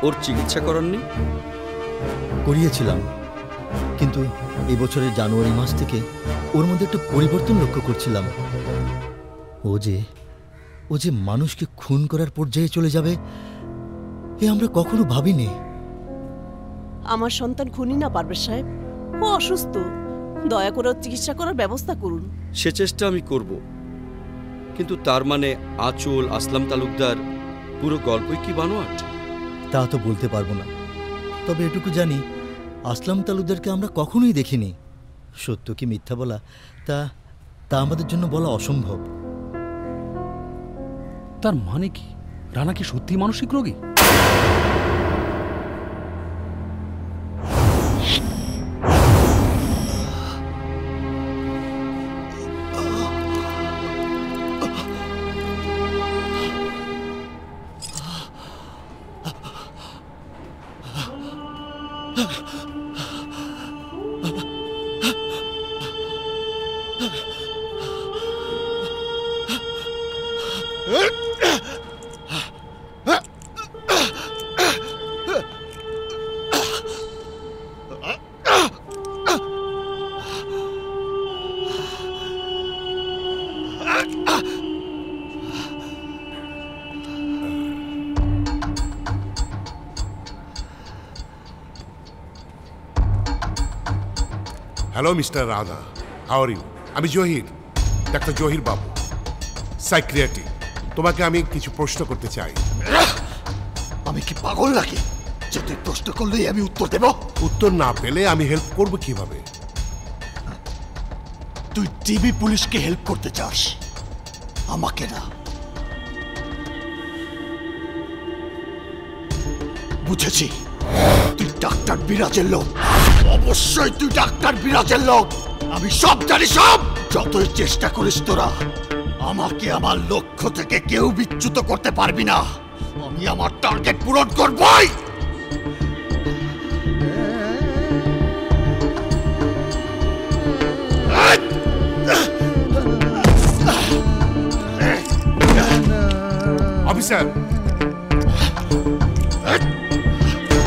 ওর চিকিৎসা করাননি? করিয়েছিলাম, কিন্তু এই বছরের জানুয়ারি মাস থেকে ওর মধ্যে একটা পরিবর্তন লক্ষ্য করছিলাম। ও যে মানুষকে খুন করার পর্যায়ে চলে যাবে এ আমরা কখনো ভাবিনি। আমার সন্তান খুনি না পারভেজ সাহেব, ও অসুস্থ। দয়া করে ওর চিকিৎসা করার ব্যবস্থা করুন। সে চেষ্টা আমি করব, কিন্তু তার মানে আঁচল, আসলাম তালুকদার পুরো গল্পই কি বানোয়াট? তা তো বলতে পারবো না, তবে এটুকু জানি আসলাম তালুকদারকে আমরা কখনোই দেখিনি। সত্য কি মিথ্যা বলা তা আমাদের জন্য বলা অসম্ভব। তার মানে কি রানা কি সত্যি মানসিক রোগী? Hello mister Rana, how are you? আমি জহির, ডাক্তার জহির বাবু, সাইকিয়াট্রিক। তোমাকে আমি কিছু প্রশ্ন করতে চাই। আমি কি পাগল নাকি যে তুই প্রশ্ন করলেই আমি উত্তর দেব? উত্তর না পেলে আমি হেল্প করব কিভাবে? তুই টিবি পুলিশকে হেল্প করতে চাস, আমাকে না। বুঝেছি, তুই ডাক্তার বিরাজের লোক। অবশ্যই তুই ডাক্তার বিরাজের লোক। আমি সব জানি, সব। যতই চেষ্টা করিস তোরা, আমাকে আমার লক্ষ্য থেকে কেউ বিচ্যুত করতে পারবি না। আমি আমার টার্গেট পূরণ করবই। অফিসার,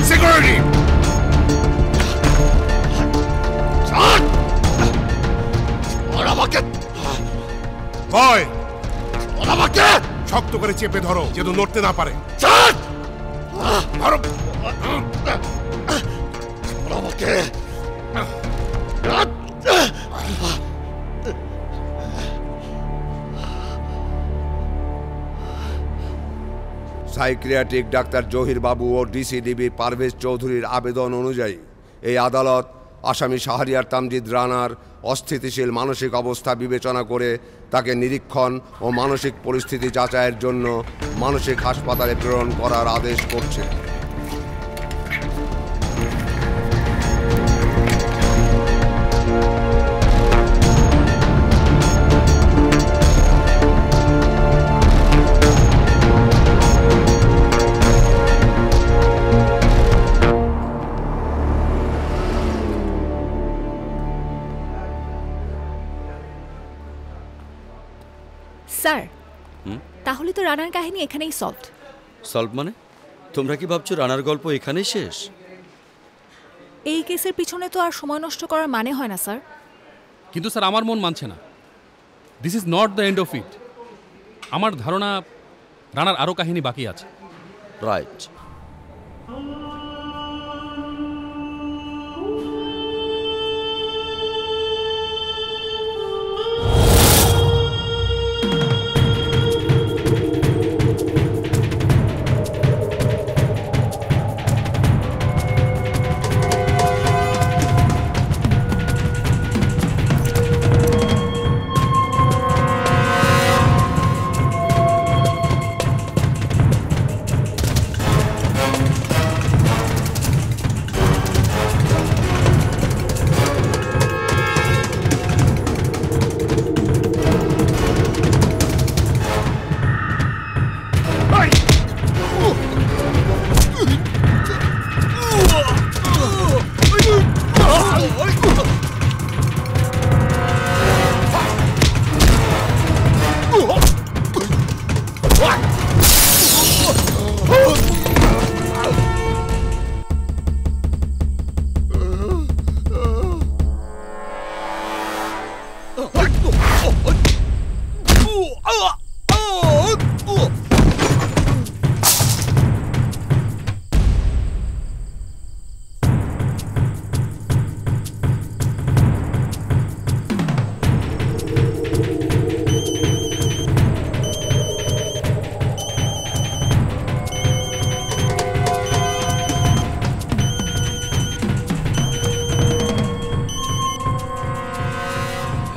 সিকিউরিটি, আমাকে কয় আমাকে শক্ত করে চেপে ধরো, যেন নড়তে না পারে। ধরো আমাকে। সাইকিয়াট্রিক ডাক্তার জহির বাবু ও ডিসিডিবি পারভেজ চৌধুরীর আবেদন অনুযায়ী এই আদালত আসামি শাহরিয়ার তামজিদ রানার অস্থিতিশীল মানসিক অবস্থা বিবেচনা করে তাকে নিরীক্ষণ ও মানসিক পরিস্থিতি যাচাইয়ের জন্য মানসিক হাসপাতালে প্রেরণ করার আদেশ করছে। স্যার, তাহলে তো রানার কাহিনী এখানেই সলভড। সলভ মানে? তোমরা কি ভাবছো রানার গল্প এখানেই শেষ? এই কেসের পিছনে তো আর সময় নষ্ট করার মানে হয় না স্যার। কিন্তু স্যার আমার মন মানছে না। This is not the end of it. আমার ধারণা রানার আরও কাহিনী বাকি আছে। Right.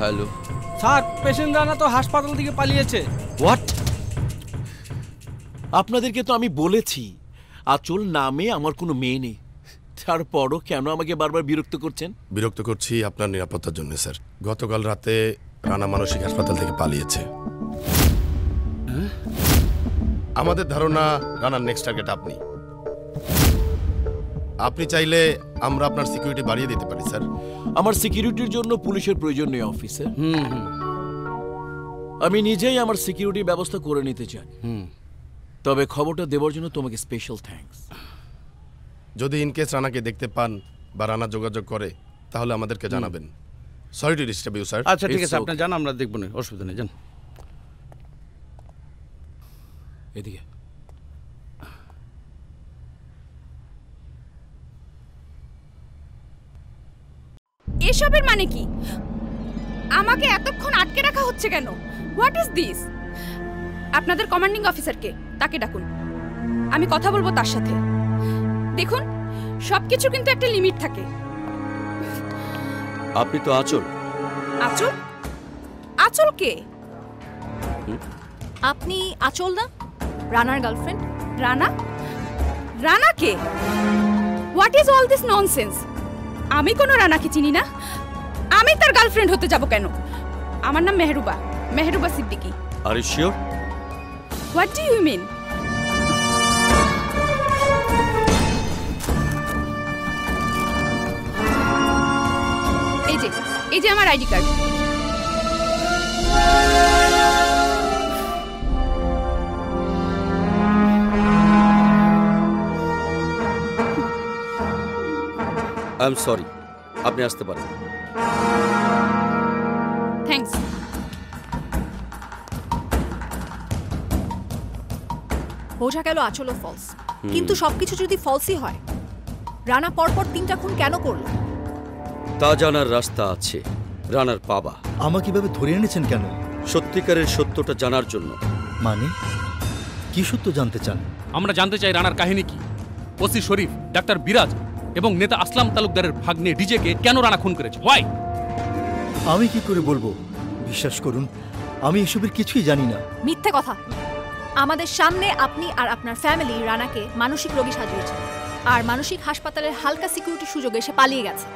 Hello sir, patient Rana তো হাসপাতাল থেকে পালিয়েছে। হোয়াট? আপনাদেরকে তো আমি বলেছি আচল নামে আমার কোনো মেয়ে নেই। তারপরও কেন আমাকে বারবার বিরক্ত করছেন? বিরক্ত করছি আপনার নিরাপত্তার জন্য স্যার। গতকাল রাতে রানা মানসিক হাসপাতাল থেকে পালিয়েছে। আমাদের ধারণা রানার নেক্সট টার্গেট আপনি। আপনি চাইলে আমরা আপনার সিকিউরিটি বাড়িয়ে দিতে পারি স্যার। আমার সিকিউরিটির জন্য পুলিশের প্রয়োজন নেই অফিসার। আমি নিজেই আমার সিকিউরিটি ব্যবস্থা করে নিতে চাই। তবে খবরটা দেওয়ার জন্য তোমাকে স্পেশাল থ্যাঙ্কস। যদি ইনকেস রানাকে দেখতে পান বা রানা যোগাযোগ করে তাহলে আমাদেরকে জানাবেন। Sorry to disturb you sir. আচ্ছা ঠিক আছে, আপনি জান, আমরা দেখব না, অসুবিধা নেই, জান। এদিকে এসবের মানে কি? আমাকে এতক্ষণ আটকে রাখা হচ্ছে কেন? What is this? আপনাদের কমান্ডিং অফিসারকে, তাকে ডাকুন, আমি কথা বলবো তার সাথে। দেখুন, সবকিছু কিন্তু একটা লিমিট থাকে। আপনি তো আঁচল। আঁচল? আঁচল কে? আপনি আঁচল না, রানার গার্লফ্রেন্ড? রানা? রানা কে? What is all this nonsense? আমি কোনো রানাকে চিনি না। আমি তার গার্লফ্রেন্ড হতে যাব কেন? আমার নাম মেহরুবা, মেহরুবা Siddiqui. Are you sure? What do you মিন? এই যে আমার ID card. I am sorry, আপনি আসতে পারেন। থ্যাঙ্কস। বোঝা গেল আঁচলও ফলস, কিন্তু সবকিছু যদি ফলসই হয়, রানা পরপর 3টা খুন কেন করলো? তা জানার রাস্তা আছে। রানার বাবা। আমাকে কিভাবে ধরে এনেছেন কেন? সত্যিকারের সত্যটা জানার জন্য। মানে কি সত্য জানতে চান? আমরা জানতে চাই রানার কাহিনী কি। ওসি শরীফ, ডাক্তার বিরাজ এবং নেতা আসলাম তালুকদারের ভাগ্নে ডিজেকে কেন রানা খুন করেছে? হোয়াই? আমি কি করে বলবো? বিশ্বাস করুন, আমি এসবের কিছুই জানি না। মিথ্যে কথা। আমাদের সামনে আপনি আর আপনার ফ্যামিলি রানাকে মানসিক রোগী সাজিয়েছেন, আর মানসিক হাসপাতালের হালকা সিকিউরিটি সুযোগে সে পালিয়ে গেছে।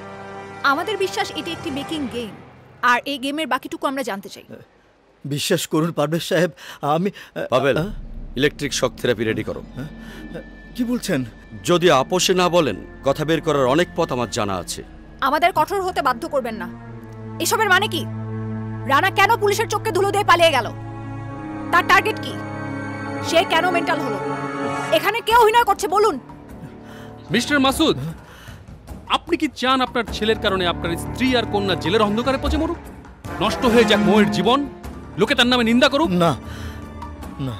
আমাদের বিশ্বাস এটি একটি মেকিং গেম, আর এই গেমের বাকিটুকু আমরা জানতে চাই। বিশ্বাস করুন পারভেজ সাহেব, আমি Pavel, electric shock therapy ready করো। কি বলছেন? যদি আপোষে না বলেন, কথা বের করার অনেক পথ আমার জানা আছে। আমাদের কঠোর হতে বাধ্য করবেন না। এসবের মানে কি? রানা কেন পুলিশের চোখে ধুলো দিয়ে পালিয়ে গেল? তার টার্গেট কি? সে কেন মেন্টাল হলো? এখানে কে অভিনয় করছে বলুন। মিস্টার মাসুদ, আপনি কি চান আপনার ছেলের কারণে আপনার স্ত্রী আর কন্যা জেলের অন্ধকারে পচে মরুক? নষ্ট হয়ে যাক মোয়ের জীবন? লোকে তার নামে নিন্দা করুক? না না,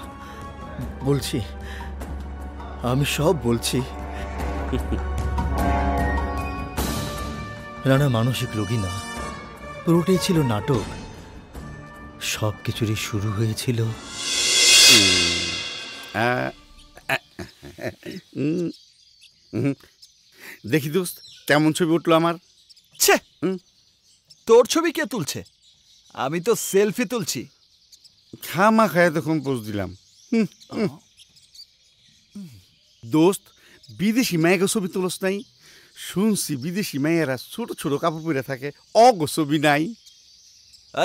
বলছি, আমি সব বলছি। রানা মানসিক রোগী না, পুরোটাই ছিল নাটক। সব কিছুরই শুরু হয়েছিল দেখি দোস্ত, কেমন ছবি উঠলো আমার? ছে, তোর ছবি কে তুলছে? আমি তো সেলফি তুলছি। খামা খায় তখন পোজ দিলাম। দোস্ত, বিদেশি মেয়েকে ছবি তুলস নাই? শুনছি বিদেশি মেয়েরা ছোট ছোট কাপড় পরে থাকে, অগো ছবি নাই?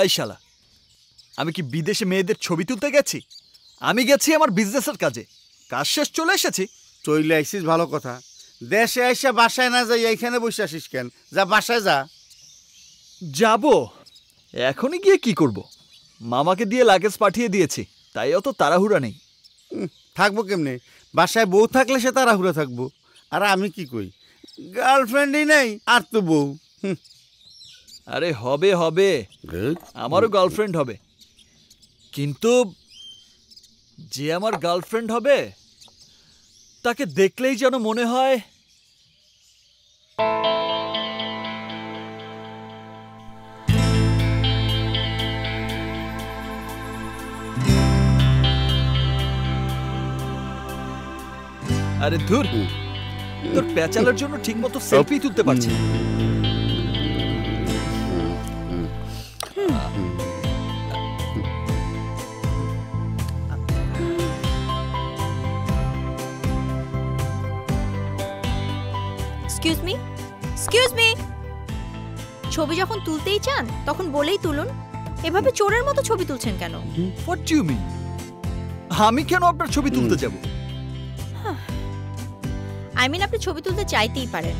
এই শালা, আমি কি বিদেশে মেয়েদের ছবি তুলতে গেছি? আমি গেছি আমার বিজনেসের কাজে। কাজ শেষ, চলে এসেছি। চলে আইসিস ভালো কথা। দেশে আইসা বাসায় না যাই এইখানে বসে আসিস কেন? যা বাসায় যা। যাব এখনই গিয়ে কি করব? মামাকে দিয়ে লাগেজ পাঠিয়ে দিয়েছি, তাই অত তাড়াহুড়া নেই। থাকবো কেমনে? বাসায় বউ থাকলে সে তাড়াহুড়া থাকবো। আর আমি কি কই, গার্লফ্রেন্ডই নেই, আর তো বউ। আরে হবে হবে, আমারও গার্লফ্রেন্ড হবে, কিন্তু যে আমার গার্লফ্রেন্ড হবে তাকে দেখলেই যেন মনে হয় আরে ধুর, তোর পেঁচালের জন্য ঠিক মতো সেলফি তুলতে পারছি না। Excuse me, excuse me. ছবি যখন তুলতেই চান তখন বলেই তুলুন। এভাবে চোরের মতো ছবি তুলছেন কেন? What do you mean? আমি কেন আপনার ছবি তুলতে যাব? আই মিন, আপনি ছবি তুলতে চাইতেই পারেন।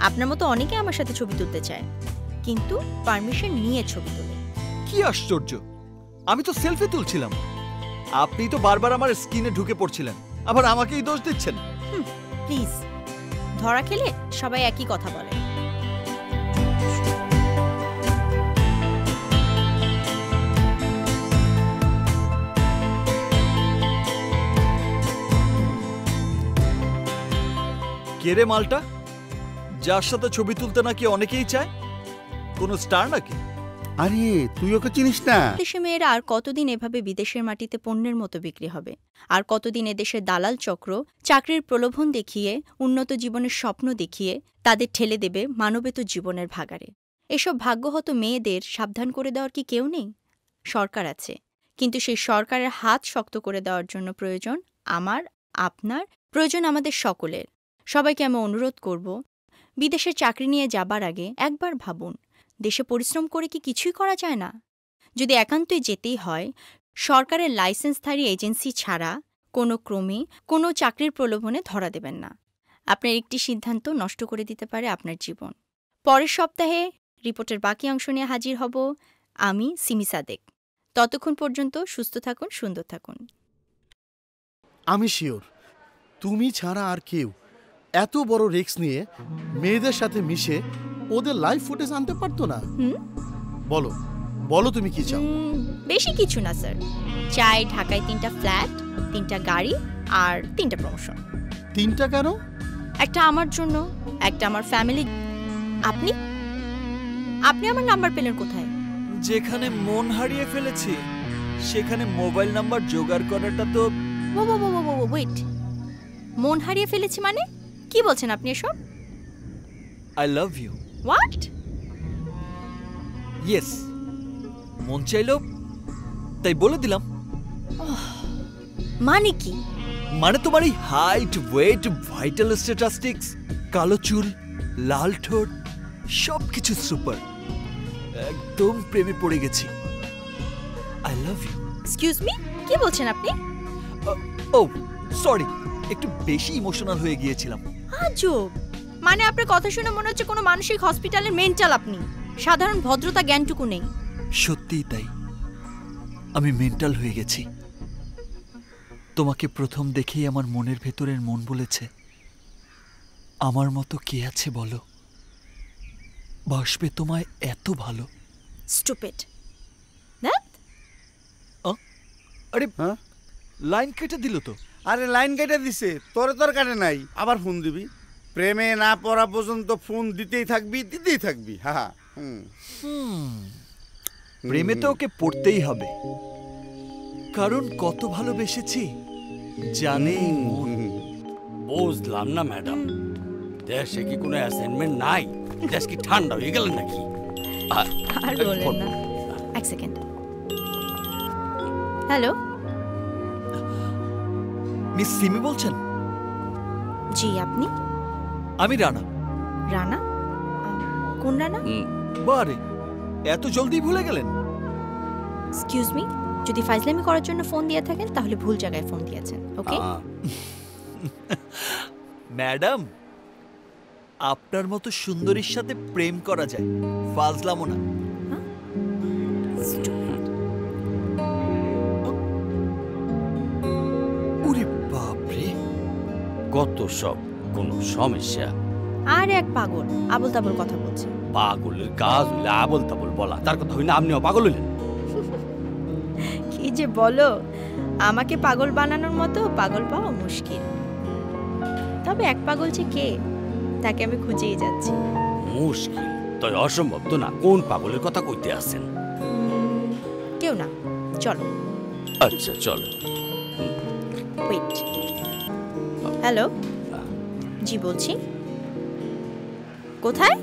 আপনার মতো অনেকে আমার সাথে ছবি তুলতে চায়, কিন্তু পারমিশন নিয়ে ছবি তোলে। কি আশ্চর্য, আমি তো সেলফি তুলছিলাম। আপনি তো বারবার আমার স্ক্রিনে ঢুকে পড়ছিলেন, আবার আমাকেই দোষ দিচ্ছেন। প্লিজ, ধরা খেলে সবাই একই কথা বলে। কে রে মালটা, যার সাথে ছবি তুলতে নাকি অনেকেই চায়? কোন স্টার নাকি? আরে তুই ওকে চিনিস না? দেশে মেয়েরা আর কতদিন এভাবে বিদেশের মাটিতে পণ্যের মতো বিক্রি হবে? আর কতদিন এদেশের দালাল চক্র চাকরির প্রলোভন দেখিয়ে, উন্নত জীবনের স্বপ্ন দেখিয়ে তাদের ঠেলে দেবে মানবেতর জীবনের ভাগাড়ে? এসব ভাগ্যহত মেয়েদের সাবধান করে দেওয়ার কি কেউ নেই? সরকার আছে, কিন্তু সেই সরকারের হাত শক্ত করে দেওয়ার জন্য প্রয়োজন আমার, আপনার, প্রয়োজন আমাদের সকলের। সবাইকে আমি অনুরোধ করব, বিদেশে চাকরি নিয়ে যাবার আগে একবার ভাবুন, দেশে পরিশ্রম করে কি কিছুই করা যায় না? যদি একান্তই যেতেই হয়, সরকারের লাইসেন্সধারী এজেন্সি ছাড়া কোনো ক্রমে কোনো চাকরির প্রলোভনে ধরা দেবেন না। আপনার একটি সিদ্ধান্ত নষ্ট করে দিতে পারে আপনার জীবন। পরের সপ্তাহে রিপোর্টের বাকি অংশ নিয়ে হাজির হব আমি, সিমি সাদেক। ততক্ষণ পর্যন্ত সুস্থ থাকুন, সুন্দর থাকুন। আমি শিওর তুমি ছাড়া আর কেউ এত বড় রিস্ক নিয়ে মেয়েদের সাথে মিশে ওদের লাইভ ফুটেজ আনতে পারতো না। বলো বলো তুমি কি চাও? বেশি কিছু না স্যার, চাই ঢাকায় 3টা ফ্ল্যাট, 3টা গাড়ি আর 3টা প্রমোশন। 3টা কেন? একটা আমার জন্য, একটা আমার ফ্যামিলি। আপনি আপনি আমার নাম্বার পেলেন কোথায়? যেখানে মন হারিয়ে ফেলেছি সেখানে মোবাইল নাম্বার জোগাড় করাটা তো। ওয়েট, মন হারিয়ে ফেলেছি মানে কি বলছেন আপনি এসব? I love you. What? Yes, মন চাইলো তাই বলে দিলাম। মানে কি? মানে তোমার এই হাইট, ওয়েট, ভাইটাল স্ট্যাটিস্টিক্স, কালো চুল, লাল ঠোঁট, সবকিছু সুপার। একদম প্রেমে পড়ে গেছি। I love you. Excuse me, কি বলছেন আপনি? ও সরি, একটু বেশি ইমোশনাল হয়ে গিয়েছিলাম। আজব, মানে আপনার কথা শুনে মনে হচ্ছে কোনো মানসিক হসপিটালের মেন্টাল আপনি। সাধারণ ভদ্রতা জ্ঞানটুকু নেই। সত্যিই তাই, আমি মেন্টাল হয়ে গেছি। তোমাকে প্রথম দেখেই আমার মনের ভেতরের মন বলেছে, আমার মতো কে আছে বলো, বাসবে তোমায় এত ভালো। স্টুপিড। আরে লাইন কেটে দিল তো। আরে লাইন কেটে দিছে, তোর কাটে নাই, আবার ফোন দিবি? প্রেমে না পড়া পর্যন্ত ফোন দিতেই থাকবি। হ্যাঁ, প্রেমে তো ওকে পড়তেই হবে, কারণ কত ভালোবেসেছি জানেই মন। বুঝলাম না ম্যাডাম, দেশে কি কোনো অ্যাসাইনমেন্ট নাই? দেশ কি ঠান্ডা হয়ে গেল নাকি? আর বলেন না। এক সেকেন্ড। হ্যালো, মিস সিমি বলছেন? জি, আপনি? আমি রানা। রানা? কোন রানা? বারে, এত জলদি ভুলে গেলেন? এক্সকিউজ মি, যদি ফাইজলামি করার জন্য ফোন দিয়ে থাকেন তাহলে ভুল জায়গায় ফোন দিয়েছেন। ওকে ম্যাডাম, আপনার মতো সুন্দরীর সাথে প্রেম করা যায়, ফাজলামো না। ওরে বাপরে, কত সব কোন সমস্যা। আর এক পাগল আবল তাবল কথা বলছে। পাগলের কাজ হইলে আবল তাবল বলা, তার কথা হইলে আপনিও পাগল হইলেন। কি যে বলো, আমাকে পাগল বানানোর মতো পাগল পাওয়া মুশকিল। তবে এক পাগল যে কে, তাকে আমি খুঁজেই যাচ্ছি। মুশকিল তাই অসম্ভব তো না। কোন পাগলের কথা কইতে আছেন? কেউ না, চলো। আচ্ছা চলো। ওয়েট। হ্যালো, জি বলছি। কোথায়?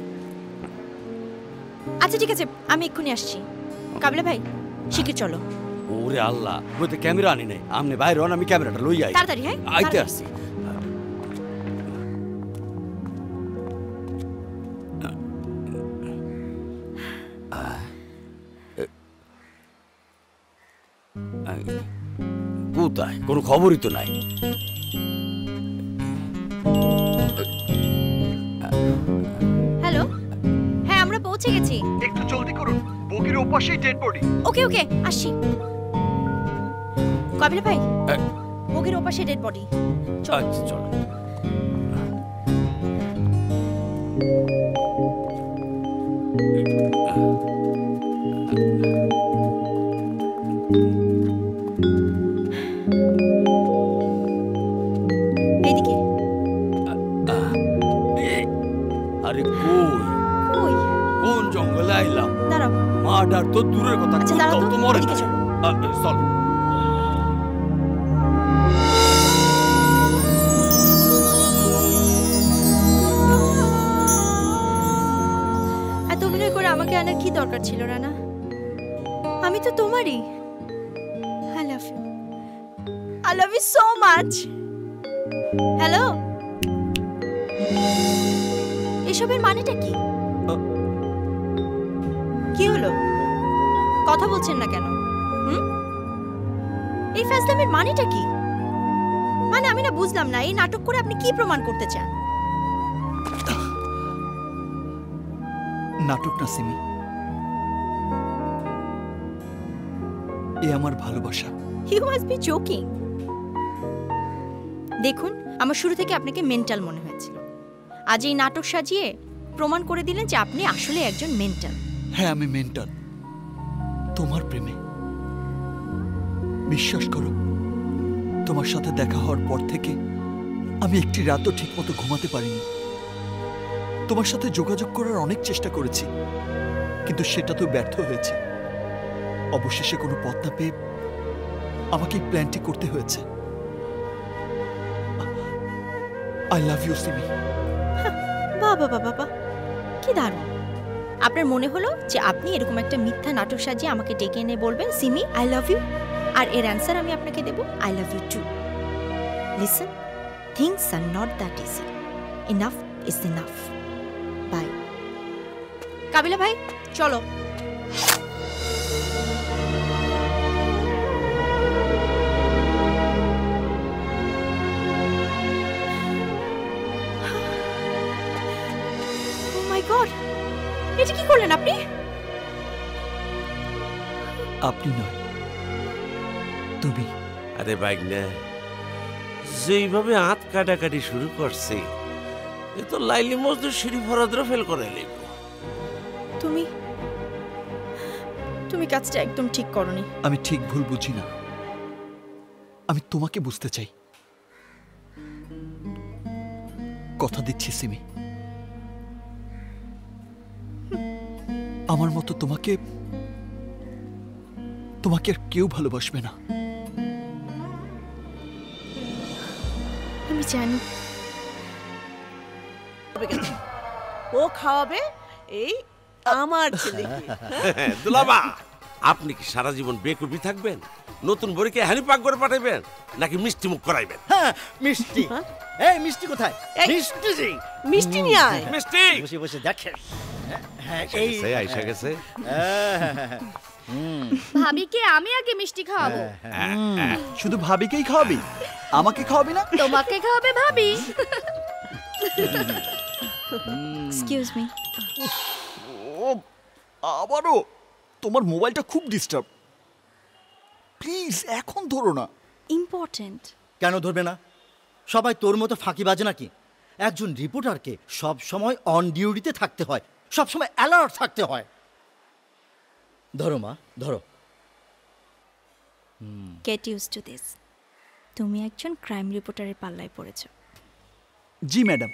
আচ্ছা ঠিক আছে, আমি এক্ষুনি আসছি। কাবিলা ভাই, শিখে চলো। ওরে আল্লাহ, বইতে ক্যামেরা আনি নাই। আমনে বাইরে হন, আমি ক্যামেরাটা লই আই। তাড়াতাড়ি। হ্যাঁ, আইতে আসছি। কোথায়? কোনো খবরই তো নাই। হ্যালো, হ্যাঁ আমরা পৌঁছে গেছি। একটু জলদি করুন, বগির ওপাশেই ডেড বডি। ওকে ওকে, আসছি। কাবিলা ভাই, বগির ওপাশে ডেড বডি। আচ্ছা চলো। এইদিকে। আরে কই কই? কোন জঙ্গল বলে আইলাম। দাঁড়াও। মার্ডার তো দূরের কথা, আচ্ছা দাঁড়াও তো তো, মরে এদিকে চলো। চল। এত অভিনয় করে আমাকে আনার কি দরকার ছিল রানা? আমি তো তোমারই। I love you, I love you so much. Hello, এসবের মানেটা কি? কি হলো, কথা বলছেন না কেন? এই ফাজলামের মানেটা কি? মানে আমি না বুঝলাম না, এই নাটক করে আপনি কি প্রমাণ করতে চান? নাটক না সিমি, এ আমার ভালোবাসা। You must be joking. দেখুন, আমার শুরু থেকে আপনাকে মেন্টাল মনে হয়েছিল, আজ এই নাটক সাজিয়ে প্রমাণ করে দিলেন যে আপনি আসলে একজন মেন্টাল। হ্যাঁ, আমি মেন্টাল তোমার প্রেমে। বিশ্বাস করো, তোমার সাথে দেখা হওয়ার পর থেকে আমি একটি রাতও ঠিকমতো ঘুমাতে পারিনি। তোমার সাথে যোগাযোগ করার অনেক চেষ্টা করেছি, কিন্তু সেটা তো ব্যর্থ হয়েছে। অবশেষে কোনো পথ না পেয়ে আমাকে এই প্ল্যানটি করতে হয়েছে। I love you Simi. বাবা বাবা বাবা, কি দারুণ! আপনার মনে হলো যে আপনি এরকম একটা মিথ্যা নাটক সাজিয়ে আমাকে ডেকে এনে বলবেন সিমি আই লাভ ইউ, আর এর অ্যান্সার আমি আপনাকে দেব I love you too. Listen, things are not that easy. Enough is enough. Bye. Kabila ভাই, চলো। এটা কি করলেন আপনি? আপনি নয়, তুমি। আরে বাইক না, যেইভাবে হাত কাটাকাটি শুরু করছে, এ তো লাইলি মজদুর সিঁড়ি ফরাদরা ফেল করে নিব। তুমি কাজটা একদম ঠিক করনি। আমি ঠিক ভুল বুঝি না, আমি তোমাকে বুঝতে চাই। কথা দিচ্ছি সিমি, আমার মতো তোমাকে আর কেউ ভালোবাসবে না। আমি জানি। ও খাওয়াবে এই আমার ছেলেকে। দুলাবা, আপনি কি সারা জীবন বেকুবি থাকবেন? নতুন বড়িকে হানি পাক করে পাঠাইবেন নাকি মিষ্টি মুখ করাইবেন? হ্যাঁ, মিষ্টি। এই মিষ্টি কোথায়? মিষ্টি জি, মিষ্টি নিয়ে আয়। মিষ্টি বসে বসে দেখেন। এই আইসা গেছে। ভাবিকে আমি আগে মিষ্টি খাওয়াবো। শুধু ভাবিকেই খাওয়াবি, আমাকে খাওয়াবি না? তোমাকে খাওয়াবে ভাবি। Excuse me. আবারও তোমার মোবাইলটা খুব ডিস্টার্ব। প্লিজ এখন ধরো না। ইম্পর্টেন্ট। কেন ধরবে না? সবাই তোর মতো ফাঁকিবাজ নাকি? একজন রিপোর্টারকে সব সময় অন ডিউটিতে থাকতে হয়, সব সময় অ্যালার্ট থাকতে হয়। ধরো মা, ধরো। Get use to this. তুমি একজন ক্রাইম রিপোর্টারের পাল্লায় পড়েছো। জি ম্যাডাম।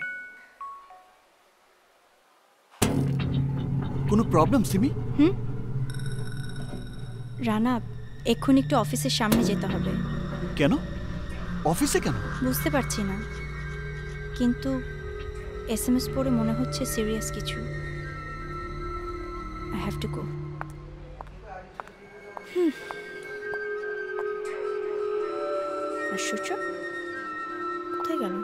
কোনো প্রবলেম সিমি? রানা, এক্ষুনি একটু অফিসের সামনে যেতে হবে। কেন? অফিসে কেন? বুঝতে পারছি না, কিন্তু এসএমএস পড়ে মনে হচ্ছে সিরিয়াস কিছু। I have to go. আশ্চর্য, কোথায় গেল?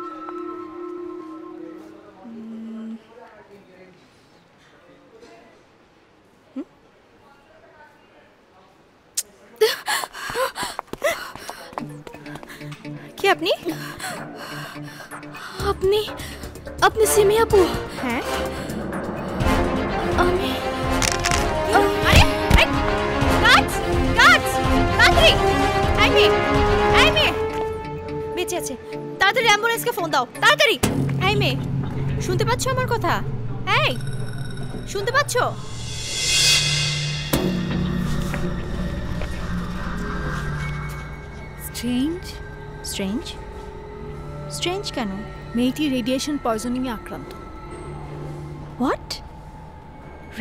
কি আপনি? আপনি সিমি আপু? হ্যাঁ। আমি আরে কাজ তাড়াতাড়ি। এই মেয়ে বেঁচে আছে, তাড়াতাড়ি অ্যাম্বুলেন্সকে ফোন দাও, তাড়াতাড়ি। এই মেয়ে, শুনতে পাচ্ছো আমার কথা? এই, শুনতে পাচ্ছো? স্ট্রেঞ্জ কেন? মেয়েটি রেডিয়েশন পয়জনিংয়ে আক্রান্ত। হোয়াট?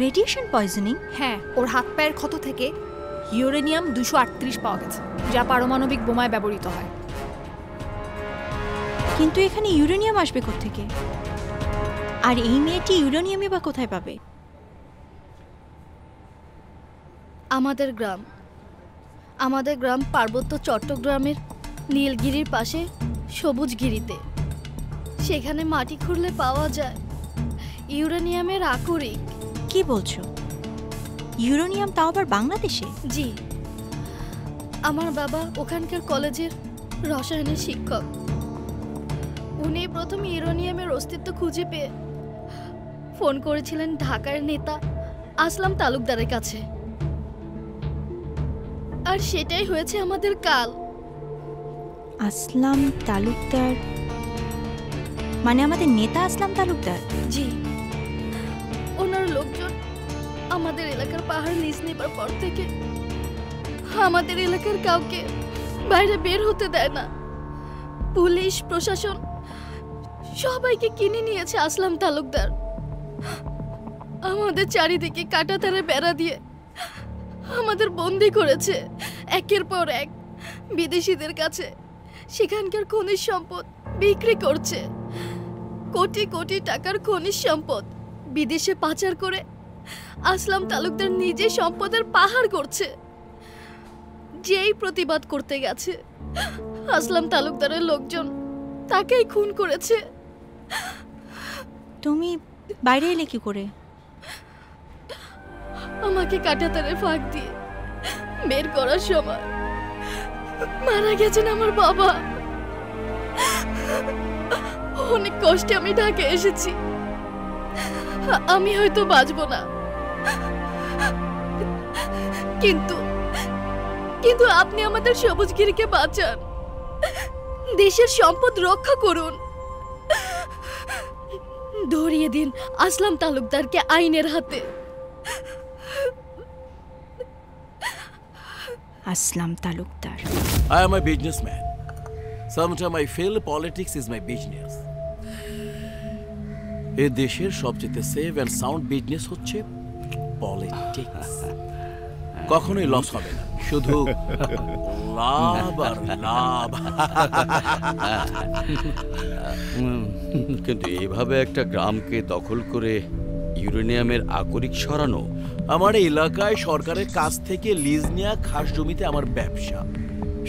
Radiation poisoning? হ্যাঁ, ওর হাত পায়ের ক্ষত থেকে ইউরেনিয়াম 238 পাওয়া গেছে, যা পারমাণবিক বোমায় ব্যবহৃত হয়। কিন্তু এখানে ইউরেনিয়াম আসবে কোত্থেকে? আর এই মেয়েটি ইউরেনিয়ামই বা কোথায় পাবে? আমাদের গ্রাম পার্বত্য চট্টগ্রামের নীলগিরির পাশে সবুজগিরিতে। সেখানে মাটি খুঁড়লে পাওয়া যায় ইউরেনিয়ামের আকরিক। কি বলছো? ইউরেনিয়াম তাও আবার বাংলাদেশে? জি, আমার বাবা ওখানকার কলেজের রসায়নের শিক্ষক। উনি প্রথম ইউরেনিয়ামের অস্তিত্ব খুঁজে পেয়ে ফোন করেছিলেন ঢাকার নেতা আসলাম তালুকদারের কাছে, আর সেটাই হয়েছে আমাদের কাল। আসলাম তালুকদার মানে আমাদের নেতা আসলাম তালুকদার? জি, ওনার লোকজন আমাদের এলাকার পাহাড় লিজ নেবার পর থেকে আমাদের এলাকার কাউকে বাইরে বের হতে দেয় না। পুলিশ প্রশাসন সবাইকে কিনে নিয়েছে আসলাম তালুকদার। আমাদের চারিদিকে কাঁটাতারে বেড়া দিয়ে আমাদের বন্দি করেছে একের পর এক বিদেশিদের কাছে। সেখানকার খনিজ সম্পদ বিক্রি করছে, কোটি কোটি টাকার খনিজ সম্পদ বিদেশে পাচার করে আসলাম তালুকদার নিজে সম্পদের পাহাড় করছে। যেই প্রতিবাদ করতে গেছে আসলাম তালুকদারের লোকজন তাকেই খুন করেছে। তুমি বাইরে এলে কি করে? আমাকে কাঁটাতারে ফাঁক দিয়ে বের করার সময় মারা গেছেন আমার বাবা। অনেক কষ্টে আমি ঢাকা এসেছি। আমি হয়তো বাঁচবো না, কিন্তু কিন্তু আপনি আমাদের সবুজগিরিকে বাঁচান, দেশের সম্পদ রক্ষা করুন। ধরিয়ে দিন আসলাম তালুকদারকে আইনের হাতে। আসলাম Talukdar. I am a businessman. Sometimes I feel politics is my business. এই দেশের সবচেয়ে সেফ এন্ড সাউন্ড বিজনেস হচ্ছে পলিটিক্স। কখনোই লস হবে না, শুধু লাভ আর লাভ। কিন্তু এইভাবে একটা গ্রামকে দখল করে ইউরেনিয়ামের আকরিক সরানো, আমার এলাকায় সরকারের কাছ থেকে লিজ নেওয়া খাস জমিতে আমার ব্যবসা।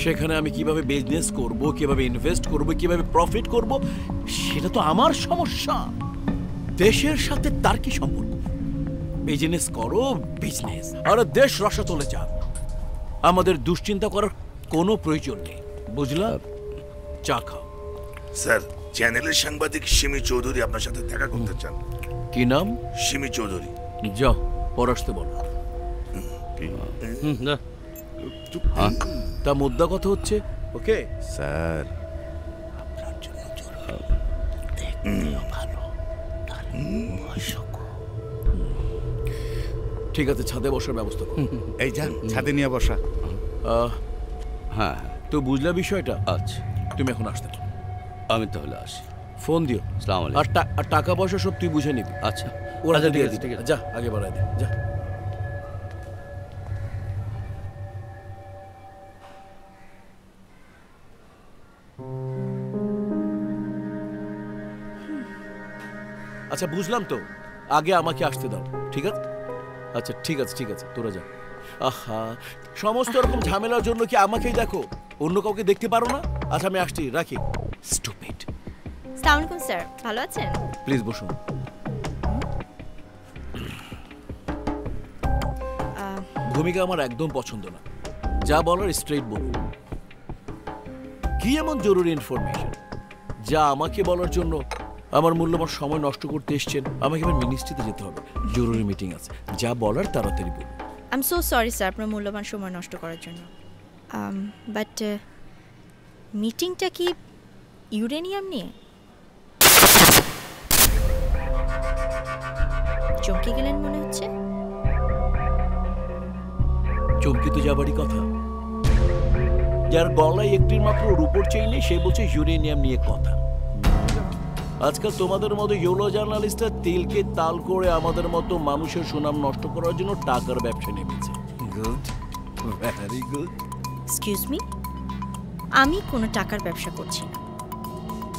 সেখানে আমি কিভাবে বিজনেস করব, কিভাবে ইনভেস্ট করব, কিভাবে প্রফিট করব, সেটা তো আমার সমস্যা। দেশের সাথে তার কি সম্পর্ক? বিজনেস করো বিজনেস, আর দেশ রসা চলে যাক। আমাদের দুশ্চিন্তা করার কোনো প্রয়োজন নেই, বুঝলা? চা খাও। স্যার, চ্যানেলের সাংবাদিক সিমি চৌধুরী আপনার সাথে দেখা করতে চান। কি নাম? সিমি চৌধুরী। যাও, পর আসতে বলো। তা মুদ্রা কথা হচ্ছে। ওকে স্যার, ঠিক আছে, ছাদে বসার ব্যবস্থা করো। এই যান, ছাদে নিয়ে বসা। হ্যাঁ, তো বুঝলা বিষয়টা? আচ্ছা, তুমি এখন আসতে পারো। আমি তাহলে আসি। ফোন দিও। আসসালামু আলাইকুম। আর টাকা পয়সা সব তুই বুঝে নিবি। আচ্ছা, ওরা আচ্ছা, দিয়ে ঠিক আছে, দিবি। ঠিক আছে। যা, আগে বাড়াই দে, যা। আচ্ছা, বুঝলাম তো, আগে আমাকে আসতে দাও, ঠিক আছে? আচ্ছা, ঠিক আছে, ঠিক আছে, তোরা যা। আহা, সমস্ত রকম ঝামেলার জন্য কি আমাকেই দেখো, অন্য কাউকে দেখতে পারো না? আচ্ছা, আমি আসছি, রাখি। স্টুপিড। আসসালামু আলাইকুম স্যার, ভালো আছেন? প্লিজ বসুন। ভূমিকা আমার একদম পছন্দ না। যা বলার স্ট্রেট বলুন। কি এমন জরুরি ইনফরমেশন যা আমাকে বলার জন্য আমার মূল্যবান সময় নষ্ট করতে এসেছেন? আমাকে এবার মিনিস্ট্রিতে যেতে হবে, জরুরি মিটিং আছে। যা বলার তাড়াতাড়ি বলুন। I am so sorry sir আপনার মূল্যবান সময় নষ্ট করার জন্য। বাট মিটিংটা কি ইউরেনিয়াম নিয়ে? চমকে গেলেন মনে হচ্ছে। চমকে তো যাবারই কথা। যার গলায় একটির মাত্র রূপোর চেইন নেই, সে বলছে ইউরেনিয়াম নিয়ে কথা। আজকাল তোমাদের মতো ইউলো জার্নালিস্টরা তিলকে তাল করে আমাদের মতো মানুষের সুনাম নষ্ট করার জন্য টাকার ব্যবসা নেমেছে। Good, very good. Excuse me, আমি কোনো টাকার ব্যবসা করছি না।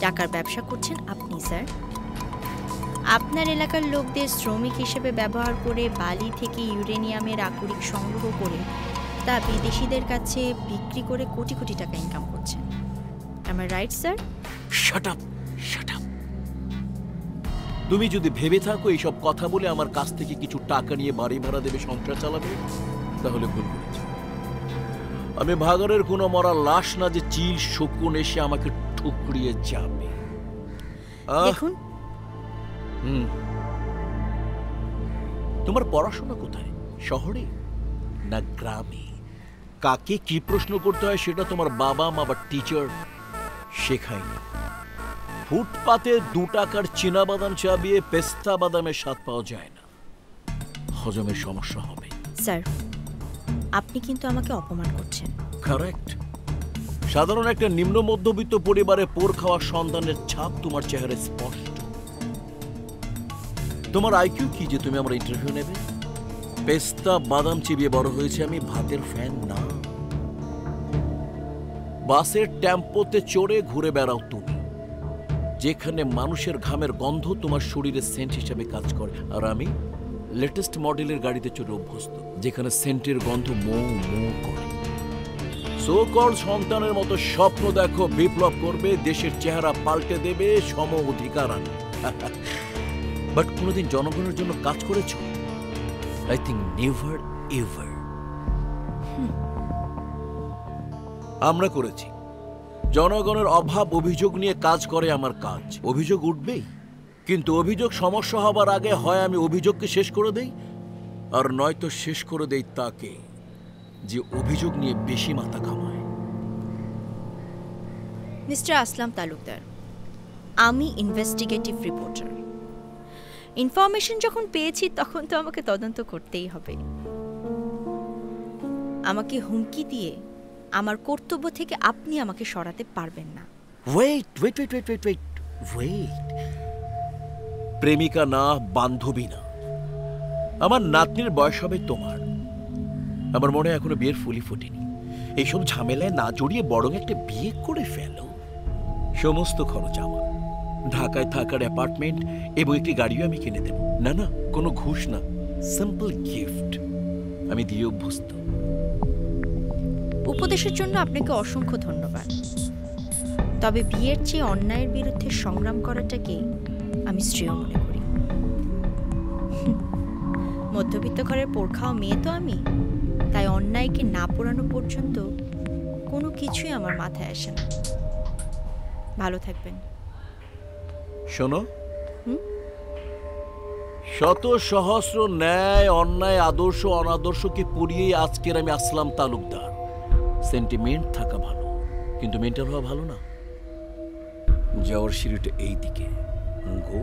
টাকার ব্যবসা করছেন আপনি স্যার। আপনার এলাকার লোকদের শ্রমিক হিসেবে ব্যবহার করে বালি থেকে ইউরেনিয়ামের আকরিক সংগ্রহ করে তা বিদেশিদের কাছে বিক্রি করে কোটি কোটি টাকা ইনকাম করছেন। Am I right, sir? Shut up, shut up. তুমি যদি ভেবে থাকো এইসব কথা বলে আমার কাছ থেকে কিছু টাকা নিয়ে বাড়ি ভাড়া দেবে, সংসার চালাবে, তাহলে ভুল করেছ। আমি ভাগাড়ের কোনো মরা লাশ না যে চিল শকুন এসে আমাকে ঠুকরিয়ে যাবে। দেখুন, তোমার পড়াশোনা কোথায়? শহরে না গ্রামে? কাকে কি প্রশ্ন করতে হয় সেটা তোমার বাবা মা বা টিচার শেখায়নি। ফুটপাতে 2 টাকার চীনা বাদাম চাবিয়ে পেস্তা বাদামের স্বাদ পাওয়া যায় না, হজমের সমস্যা হবে। স্যার, আপনি কিন্তু আমাকে অপমান করছেন। কারেক্ট। সাধারণ একটা নিম্ন মধ্যবিত্ত পরিবারে পোর খাওয়া সন্তানের ছাপ তোমার চেহারায় স্পষ্ট। তোমার আইকিউ কি যে তুমি আমার ইন্টারভিউ নেবে? পেস্তা বাদাম চিবিয়ে বড় হয়েছে আমি, ভাতের ফ্যান না। বাসের টেম্পোতে চড়ে ঘুরে বেড়াও তুমি, যেখানে মানুষের ঘামের গন্ধ তোমার শরীরে সেন্ট হিসেবে কাজ করে। আর আমি লেটেস্ট মডেলের গাড়িতে চড়ে অভ্যস্ত, যেখানে সেন্টের গন্ধ মৌ মৌ করে। সো কল্ড সন্তানের মতো স্বপ্ন দেখো, বিপ্লব করবে, দেশের চেহারা পাল্টে দেবে, সম অধিকার আনবে। বাট কোনোদিন জনগণের জন্য কাজ করেছো? I think never ever. আমরা করেছি। জনগণের অভাব অভিযোগ নিয়ে কাজ করে আমার কাজ। অভিযোগ উঠবেই, কিন্তু অভিযোগ সমস্যা হবার আগে হয় আমি অভিযোগকে শেষ করে দেই, আর নয়তো শেষ করে দেই তাকে যে অভিযোগ নিয়ে বেশি মাথা ঘামায়। মিস্টার আসলাম তালুকদার, আমি ইনভেস্টিগেটিভ রিপোর্টার। ইনফরমেশন যখন পেয়েছি তখন তো আমাকে তদন্ত করতেই হবে। আমাকে হুমকি দিয়ে আমার কর্তব্য থেকে আপনি আমাকে সরাতে পারবেন না। Wait wait wait wait wait wait wait. প্রেমিকা না, বান্ধবী না। আমার নাতনির বয়স হবে তোমার। আমার মনে এখনো বিয়ের ফুলই ফোটেনি। এইসব ঝামেলায় না জড়িয়ে বরং একটা বিয়ে করে ফেলো। সমস্ত খরচ আমার। ঢাকায় থাকার অ্যাপার্টমেন্ট এবং একটি গাড়িও আমি কিনে দেব। না না, কোনো ঘুষ না, সিম্পল গিফট। আমি দিয়ে অভ্যস্ত। উপদেশের জন্য আপনাকে অসংখ্য ধন্যবাদ। তবে বিয়ের চেয়ে অন্যায়ের বিরুদ্ধে সংগ্রাম করাটাকে আমি শ্রেয় মনে করি। মধ্যবিত্ত ঘরের পোড়খাওয়া মেয়ে তো আমি, তাই অন্যায়কে না পোড়ানো পর্যন্ত কোনো কিছুই আমার মাথায় আসে না। ভালো থাকবেন। শোনো, শত সহস্র ন্যায় অন্যায় আদর্শ অনাদর্শকে পুড়িয়ে আজকের আমি আসলাম তালুকদার। সেন্টিমেন্ট থাকা ভালো, কিন্তু মেন্টাল হওয়া ভালো না। যাওয়ার সিঁড়িটা এই দিকে। গো।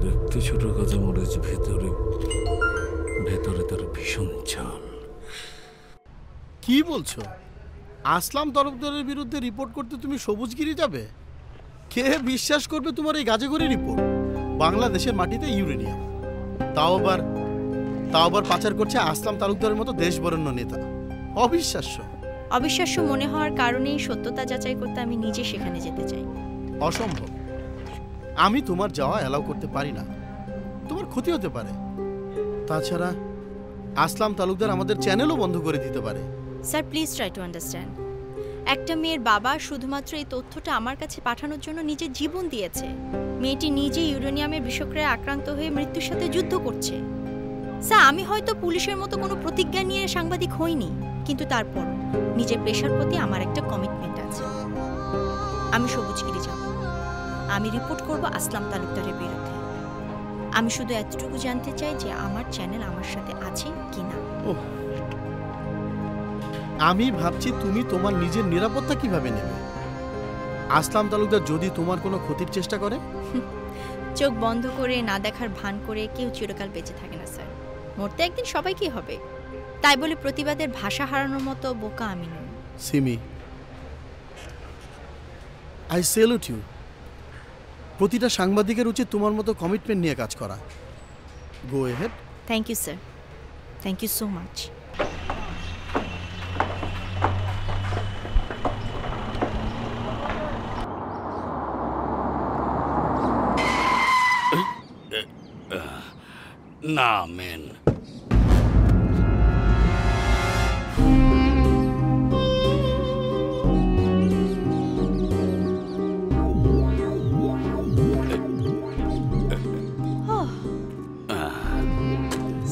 দেখতে ছোট কাজে মরেছে, ভেতরে ভেতরে তার ভীষণ ঝাল। কি বলছো? আসলাম তরফদারের বিরুদ্ধে রিপোর্ট করতে তুমি সবুজগিরি যাবে? কে বিশ্বাস করবে তোমার এই গাজেগরি রিপোর্ট? বাংলাদেশের মাটিতে ইউরেনিয়াম, তাও আবার পাচার করছে আসলাম তালুকদারের মতো দেশবরেণ্য নেতা। অবিশ্বাস্য। অবিশ্বাস্য মনে হওয়ার কারণেই সত্যতা যাচাই করতে আমি নিজে সেখানে যেতে চাই। অসম্ভব। আমি তোমার যাওয়া অ্যালাউ করতে পারি না, তোমার ক্ষতি হতে পারে। তাছাড়া আসলাম তালুকদার আমাদের চ্যানেলও বন্ধ করে দিতে পারে। Sir, please try to understand. একটা মেয়ের বাবা শুধুমাত্র এই তথ্যটা আমার কাছে পাঠানোর জন্য নিজের জীবন দিয়েছে। মেয়েটি নিজে ইউরেনিয়ামের বিষক্রিয়ায় আক্রান্ত হয়ে মৃত্যুর সাথে যুদ্ধ করছে। স্যার, আমি হয়তো পুলিশের মতো কোনো প্রতিজ্ঞা নিয়ে সাংবাদিক হইনি, কিন্তু তারপর নিজের পেশার প্রতি আমার একটা কমিটমেন্ট আছে। আমি সবুজগিরি যাব। আমি রিপোর্ট করব আসলাম তালুকদারের বিরুদ্ধে। আমি শুধু এতটুকু জানতে চাই যে আমার চ্যানেল আমার সাথে আছে কিনা। আমি ভাবছি তুমি তোমার নিজের নিরাপত্তা কিভাবে নেবে? আসলাম তালুকদার যদি তোমার কোনো ক্ষতির চেষ্টা করে? চোখ বন্ধ করে না দেখার ভান করে কেউ চিরকাল বেঁচে থাকে না স্যার। মরতে একদিন সবাইকেই হবে। তাই বলে প্রতিবাদের ভাষা হারানোর মতো বোকা আমি নই। Simi, I salute you. প্রতিটা সাংবাদিকের উচিত তোমার মতো কমিটমেন্ট নিয়ে কাজ করা। Go ahead. Thank you sir, thank you so much. না মেন,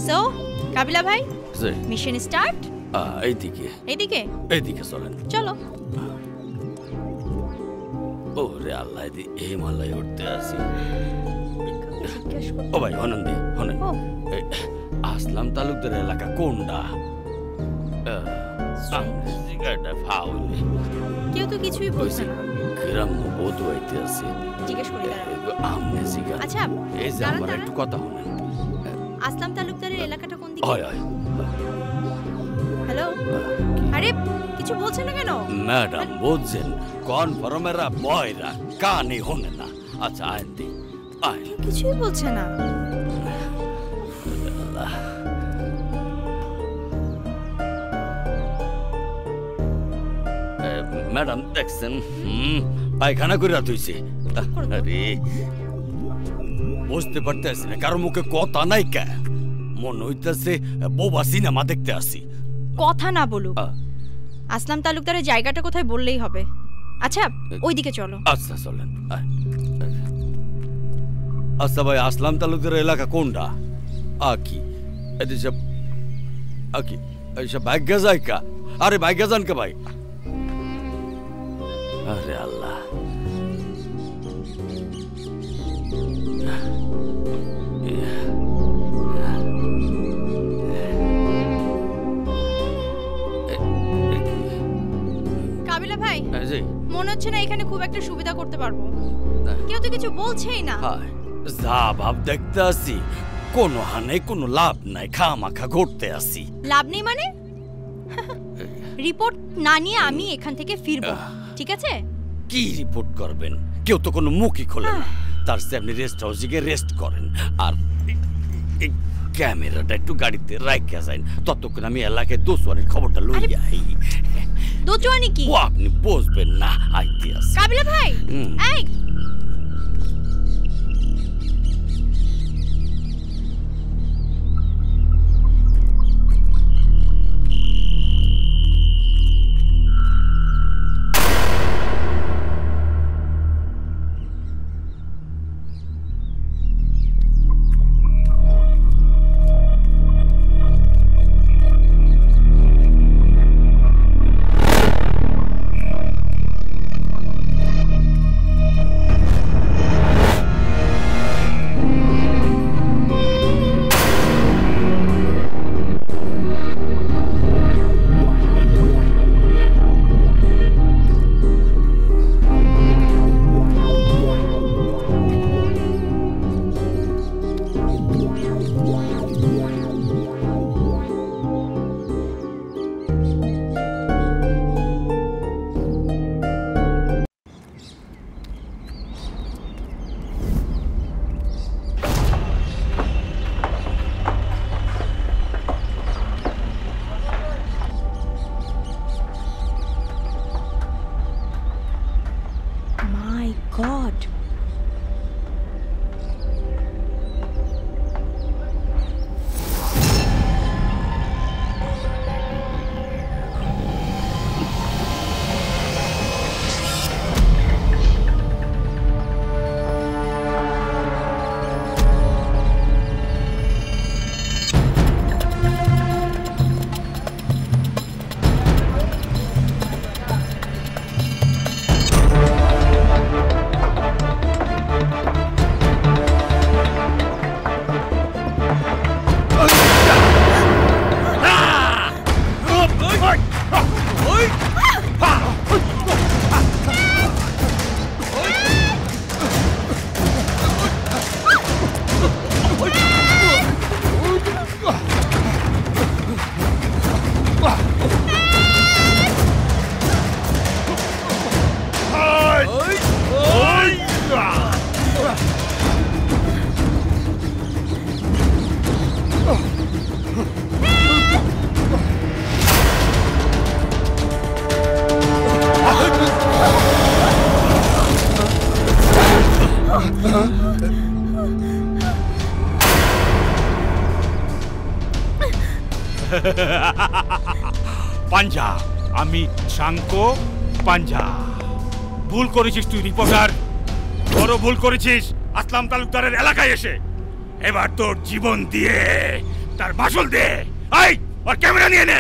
সো কাবিলা ভাই, মিশন স্টার্ট। এইদিকে এইদিকে এইদিকে চলেন। চলো। ওরে আল্লাহ, এই মালাই উঠতে আসি। ও ভাই হনন্দি হনেন, আসলাম তালুকদার এলাকা কোনটা? কেউ তো কিছুই বলছে না। গ্রাম্য বোধ হইতে আছে। জিজ্ঞেস করি আমনে জিগা। আচ্ছা, এই যে আমার একটু কথা শুনেন। আসলাম তালুকদারের এলাকাটা কোন দিকে? হয় হয়। হ্যালো, আরে কিছু বলছেন না কেন? ম্যাডাম বুঝছেন, কনফার্মেরা বয়রা কানে হনে না। আচ্ছা আইন দি, আইন। কিছুই বলছে না। ম্যাডাম দেখছেন, পায়খানা করে তুইছে। আরে বুঝতে পারতেছি না, কারো মুখে কথা নাই কে, মনে হইতেছে বোবা সিনেমা দেখতে আসি। কথা না বলুক, আসলাম তালুকদারের জায়গাটা কোথায় বললেই হবে। আচ্ছা ওইদিকে চলো। আচ্ছা চলেন। আচ্ছা ভাই, আসলাম তালুকদারের এলাকা কোনটা? আকি এদিকে আকি এইসব ভাগ্য যায় কা? আরে ভাগ্য যান কে ভাই? আরে আল্লাহ, কাবিলা ভাই, মনে হচ্ছে না এখানে খুব একটা সুবিধা করতে পারবো। কেউ তো কিছু বলছেই না। যা ভাব দেখতে আসি, কোনো হানে কোনো লাভ নাই, খামাখা ঘুরতে আসি। লাভ নেই মানে? রিপোর্ট না নিয়ে আমি এখান থেকে ফিরবো, ঠিক আছে? কি রিপোর্ট করবেন? কেউ তো কোনো মুখই খোলে না। তার চেয়ে আপনি রেস্ট হাউসে গিয়ে রেস্ট করেন, আর এই ক্যামেরাটা একটু গাড়িতে রাইখা যান। ততক্ষণ আমি এলাকায় দোসওয়ানির খবরটা লই আই। দোসওয়ানি কি? ও আপনি বুঝবেন না, আইতে আসি। কাবিলা ভাই, এই পাঞ্জা, আমি শাঙ্কো পাঞ্জা। ভুল করেছিস তুই রিপোর্টার, বড় ভুল করেছিস আসলাম তালুকদারের এলাকায় এসে। এবার তোর জীবন দিয়ে তার মাসুল দে। এই ওর ক্যামেরা নিয়ে নে।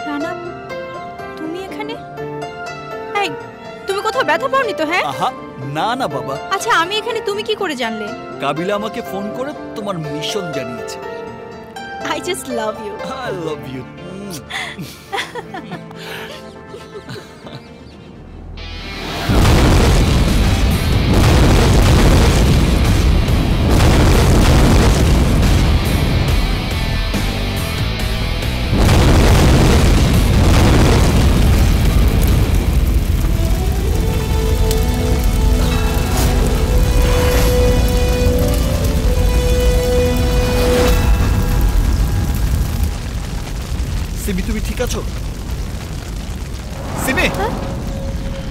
রানা, তুমি এখানে? এই, তুমি কোথাও ব্যথা পাওনি তো? হ্যাঁ, আহা না না বাবা। আচ্ছা, আমি এখানে তুমি কি করে জানলে? কাবিলা আমাকে ফোন করে তোমার মিশন জানিয়েছে। I just love you. I love you. Simi, তুমি ঠিক আছো? সিমি,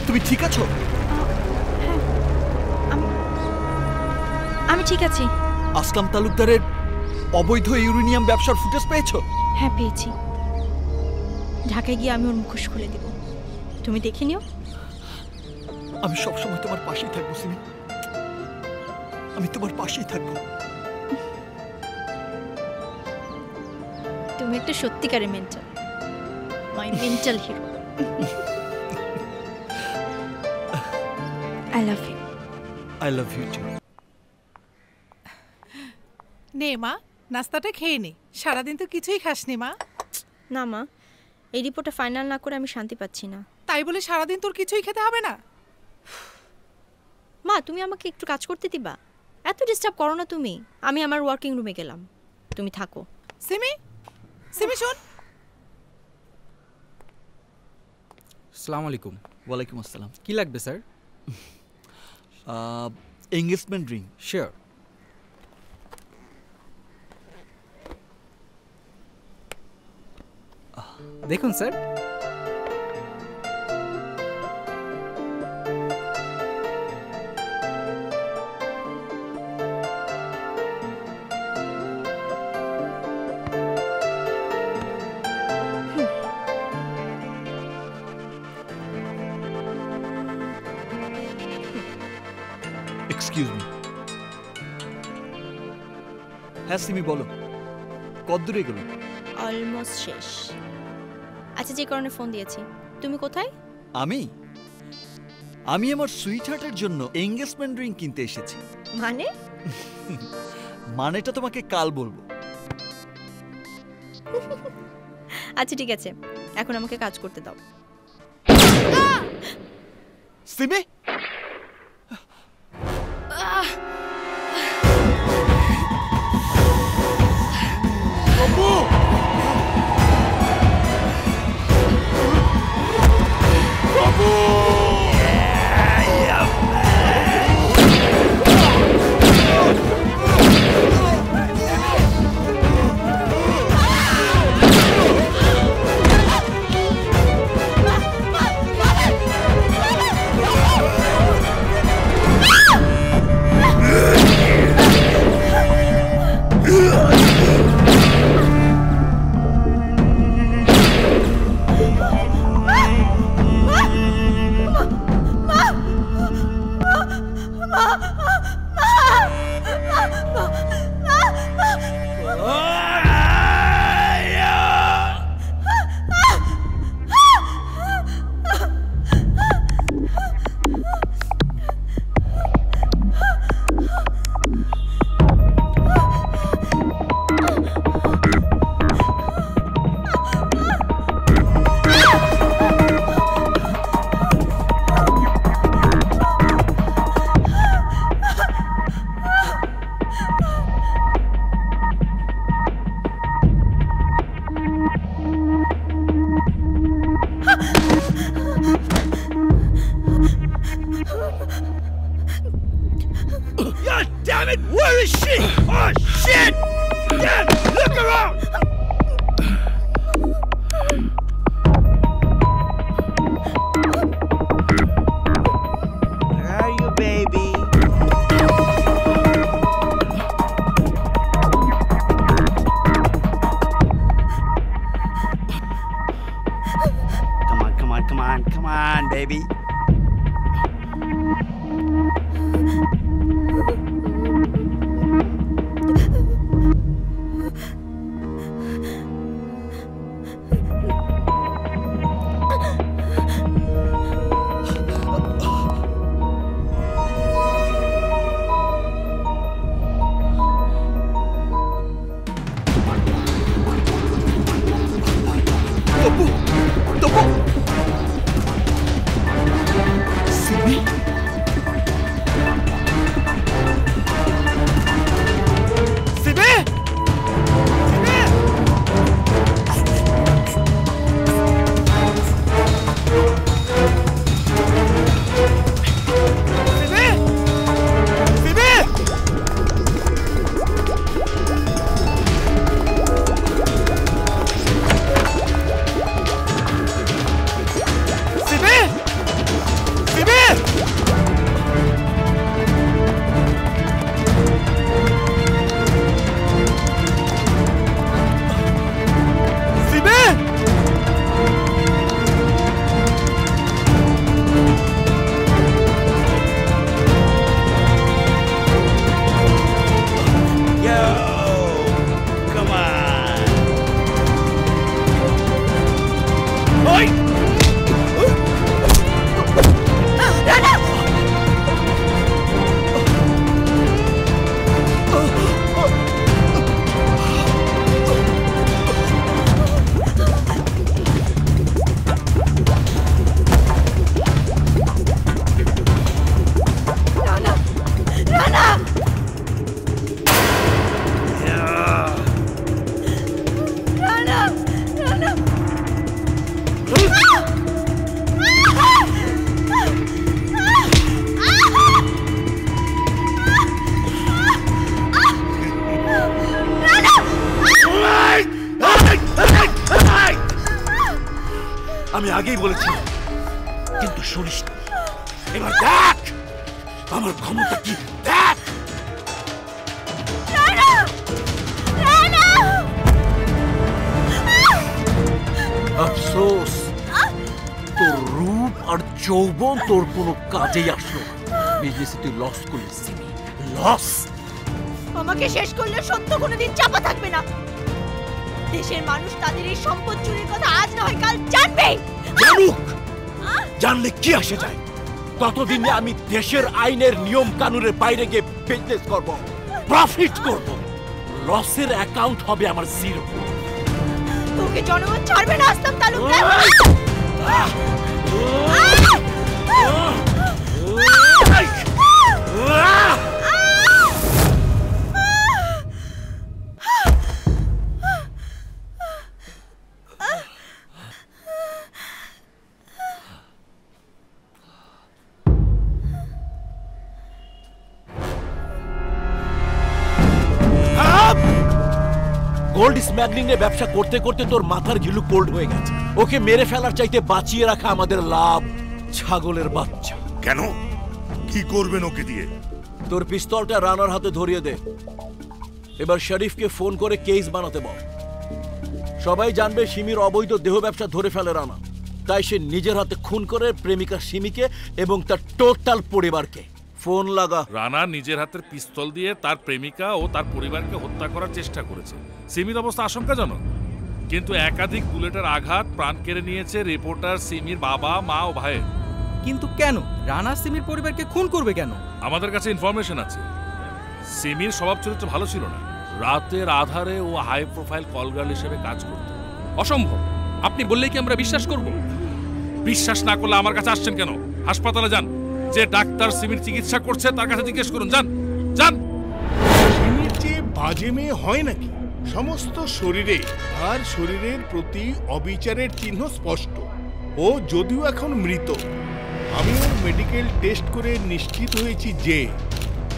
তুমি ঠিক আছো? আমি ঠিক আছি। আসলাম তালুকদারের অবৈধ ইউরেনিয়াম ব্যবসার ফুটেজ পেয়েছো? হ্যাঁ, পেয়েছি। ঢাকায় গিয়ে আমি ওর মুখোশ খুলে দেব, তুমি দেখে নিও। আমি সবসময় তোমার পাশেই থাকবো সিমি, আমি তোমার পাশেই থাকবো। তুমি একটা সত্যিকারের mental, my mental hero. I love you. I love you too. নে মা, নাস্তাটা খেয়ে নে। সারাদিন তো কিছুই খাসনি মা। না মা, এই রিপোর্টটা ফাইনাল না করে আমি শান্তি পাচ্ছি না। তাই বলে সারাদিন তোর কিছুই খেতে হবে না? মা, তুমি আমাকে একটু কাজ করতে দিবা? এত ডিস্টার্ব করো না তুমি। আমি আমার ওয়ার্কিং রুমে গেলাম, তুমি থাকো। সিমি, সিমি শোন। আসসালামু আলাইকুম। ওয়ালাইকুম আসসালাম। কি লাগবে স্যার? Engagement ring. শিওর। দেখুন স্যার। Excuse me. হ্যাঁ সিমি, বলো কতদূরে গেল? অলমোস্ট শেষ। আচ্ছা, যে কারণে ফোন দিয়েছি, তুমি কোথায়? আমি আমি আমার সুইট হার্টের জন্য এঙ্গেজমেন্ট রিং কিনতে এসেছি। মানে? মানেটা তোমাকে কাল বলবো। আচ্ছা ঠিক আছে, এখন আমাকে কাজ করতে দাও। Simi, God damn it! Where is she? Oh shit! Dad, look around! Where are you, baby? Come on, baby. আমি আগেই বলেছি কিন্তু শুনিস না। এবার দেখ আমার ক্ষমতা কি, দেখ। আফসোস, তোর রূপ আর যৌবন তোর কোনো কাজেই আসলো না। বিজনেসে তুই লস করলি সিমি, লস। আমাকে শেষ করলে সত্য কোনোদিন চাপা থাকবে না। দেশের মানুষ তাদের এই সম্পদ চুরির কথা আজ না হয় কাল জানবে। জানুক, জানলে কি আসে যায়? ততদিনে আমি দেশের আইনের নিয়ম কানুনের বাইরে গিয়ে বিজনেস করব, প্রফিট করব, লসের অ্যাকাউন্ট হবে আমার জিরো। তোকে জনগণ ছাড়বে না আসলাম তালুকদার। গোল্ড স্মাগলিং এর ব্যবসা করতে করতে তোর মাথার ঘিলু কোল্ড হয়ে গেছে। ওকে মেরে ফেলার চাইতে বাঁচিয়ে রাখা আমাদের লাভ। ছাগলের বাচ্চা। কেন? কি করবেন ওকে দিয়ে? তোর পিস্তলটা রানার হাতে ধরিয়ে দে। এবার শরীফকে ফোন করে কেস বানাতে বল। সবাই জানবে সিমির অবৈধ দেহ ব্যবসা ধরে ফেলে রানা, তাই সে নিজের হাতে খুন করে প্রেমিকা সিমিকে এবং তার টোটাল পরিবারকে। ফোন লাগা। রানা নিজের হাতের পিস্তল দিয়ে তার প্রেমিকা ও তার পরিবারকে হত্যা করার চেষ্টা করেছে। সিমির অবস্থা আশঙ্কাজনক, কিন্তু একাধিক বুলেটের আঘাত প্রাণ কেড়ে নিয়েছে রিপোর্টার সিমির বাবা, মা ও ভাইয়ের। কিন্তু কেন রানা সিমির পরিবারকে খুন করবে কেন? আমাদের কাছে ইনফরমেশন আছে সিমির স্বভাব চরিত্র ভালো ছিল না। রাতের আধারে ও হাই প্রোফাইল কলগার্ল হিসেবে কাজ করত। অসম্ভব। আপনি বললেই কি আমরা বিশ্বাস করব? বিশ্বাস না করলে আমার কাছে আসছেন কেন? হাসপাতালে যান, যে ডাক্তার সিমির চিকিৎসা করছে তার কাছে জিজ্ঞেস করুন। যান যান। সিমির চেয়ে বাজে মেয়ে হয় নাকি? সমস্ত শরীরে আর শরীরের প্রতি অবিচারের চিহ্ন স্পষ্ট। ও যদিও এখন মৃত, আমি ওর মেডিকেল টেস্ট করে নিশ্চিত হয়েছি যে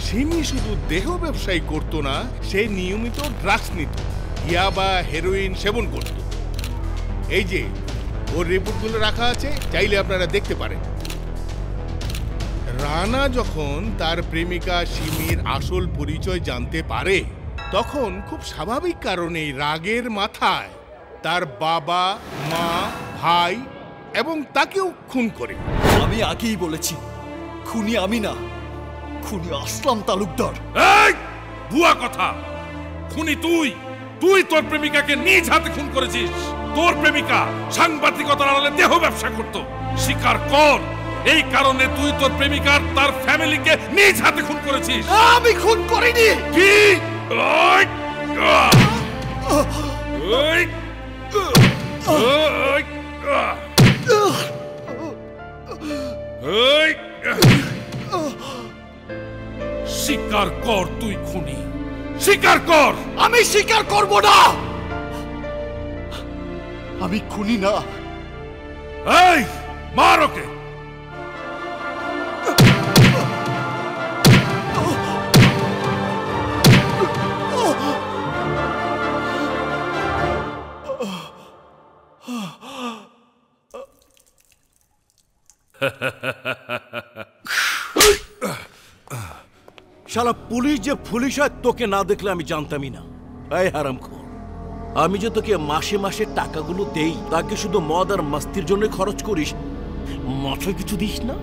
সিমি শুধু দেহ ব্যবসায়ী করত না, সে নিয়মিত ড্রাগস নিত, ইয়াবা হেরোইন সেবন করত। এই যে ওর রিপোর্টগুলো রাখা আছে, চাইলে আপনারা দেখতে পারেন। রানা যখন তার প্রেমিকা সিমির আসল পরিচয় জানতে পারে, তখন খুব স্বাভাবিক কারণেই রাগের মাথায় তার বাবা, মা, ভাই এবং তাকেও খুন করে। আমি আগেই বলেছি, খুনি আমি না, খুনি আসলাম তালুকদার। এই বুয়া কথা! খুনি তুই। তুই তোর প্রেমিকাকে নিজ হাতে খুন করেছিস। তোর প্রেমিকা সাংবাদিকতার আড়ালে দেহ ব্যবসা করত। স্বীকার কর, এই কারণে তুই তোর প্রেমিকার তার ফ্যামিলিকে নিজ হাতে খুন করেছিস। আমি খুন করিনি। কি? স্বীকার কর তুই খুনি। স্বীকার কর। আমি স্বীকার করব না। আমি খুনি না। এই মার ওকে। শালা পুলিশ যে পুলিশ হয় তোকে না দেখলে আমি জানতামই না। এই হারামখোর, আমি যে তোকে মাসে মাসে টাকাগুলো দেই তাকে শুধু মদ আর মাস্তির জন্য খরচ করিস, মাথায় কিছু দিস না?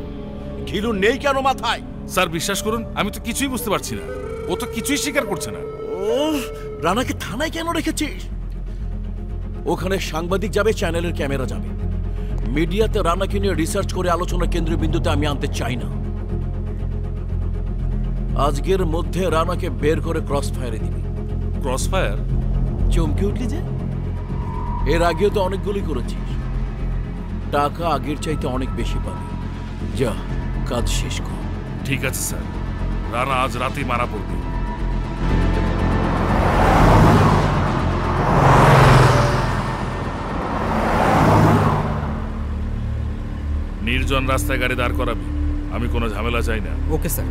ঘিলু নেই কেন মাথায়? স্যার বিশ্বাস করুন, আমি তো কিছুই বুঝতে পারছি না। ও তো কিছুই স্বীকার করছে না। ও রানাকে থানায় কেন রেখেছিস? ওখানে সাংবাদিক যাবে, চ্যানেলের ক্যামেরা যাবে। মিডিয়াতে রানাকে নিয়ে রিসার্চ করে আলোচনা কেন্দ্রীয় বিন্দুতে আমি আনতে চাই না। আজকের মধ্যে রানাকে বের করে ক্রস ফায়ারে দিবি। Cross fire? চমকে উঠলি যে? এর আগেও তো অনেকগুলি করেছিস। টাকা আগের চাইতে অনেক বেশি পাবি। যা, কাজ শেষ কর। ঠিক আছে স্যার, রানা আজ রাতেই মারা পড়বে। নির্জন রাস্তায় গাড়ি দাঁড় করাবি। আমি কোনো ঝামেলা চাই না। Okay sir.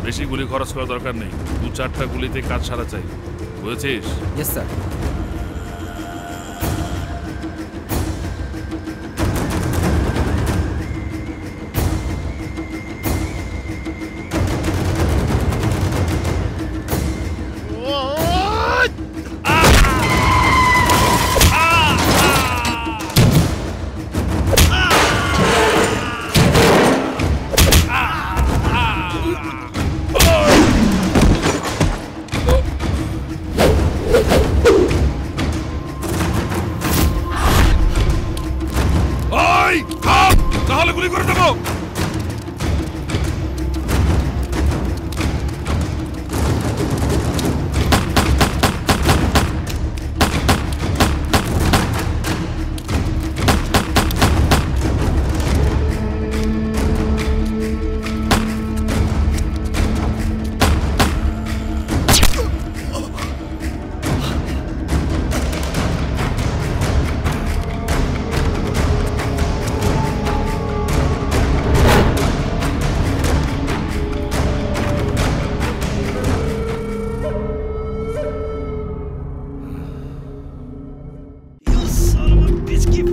বেশি গুলি খরচ করা দরকার নেই, 2-4টা গুলিতে কাজ সারা চাই, বুঝেছিস? Yes sir.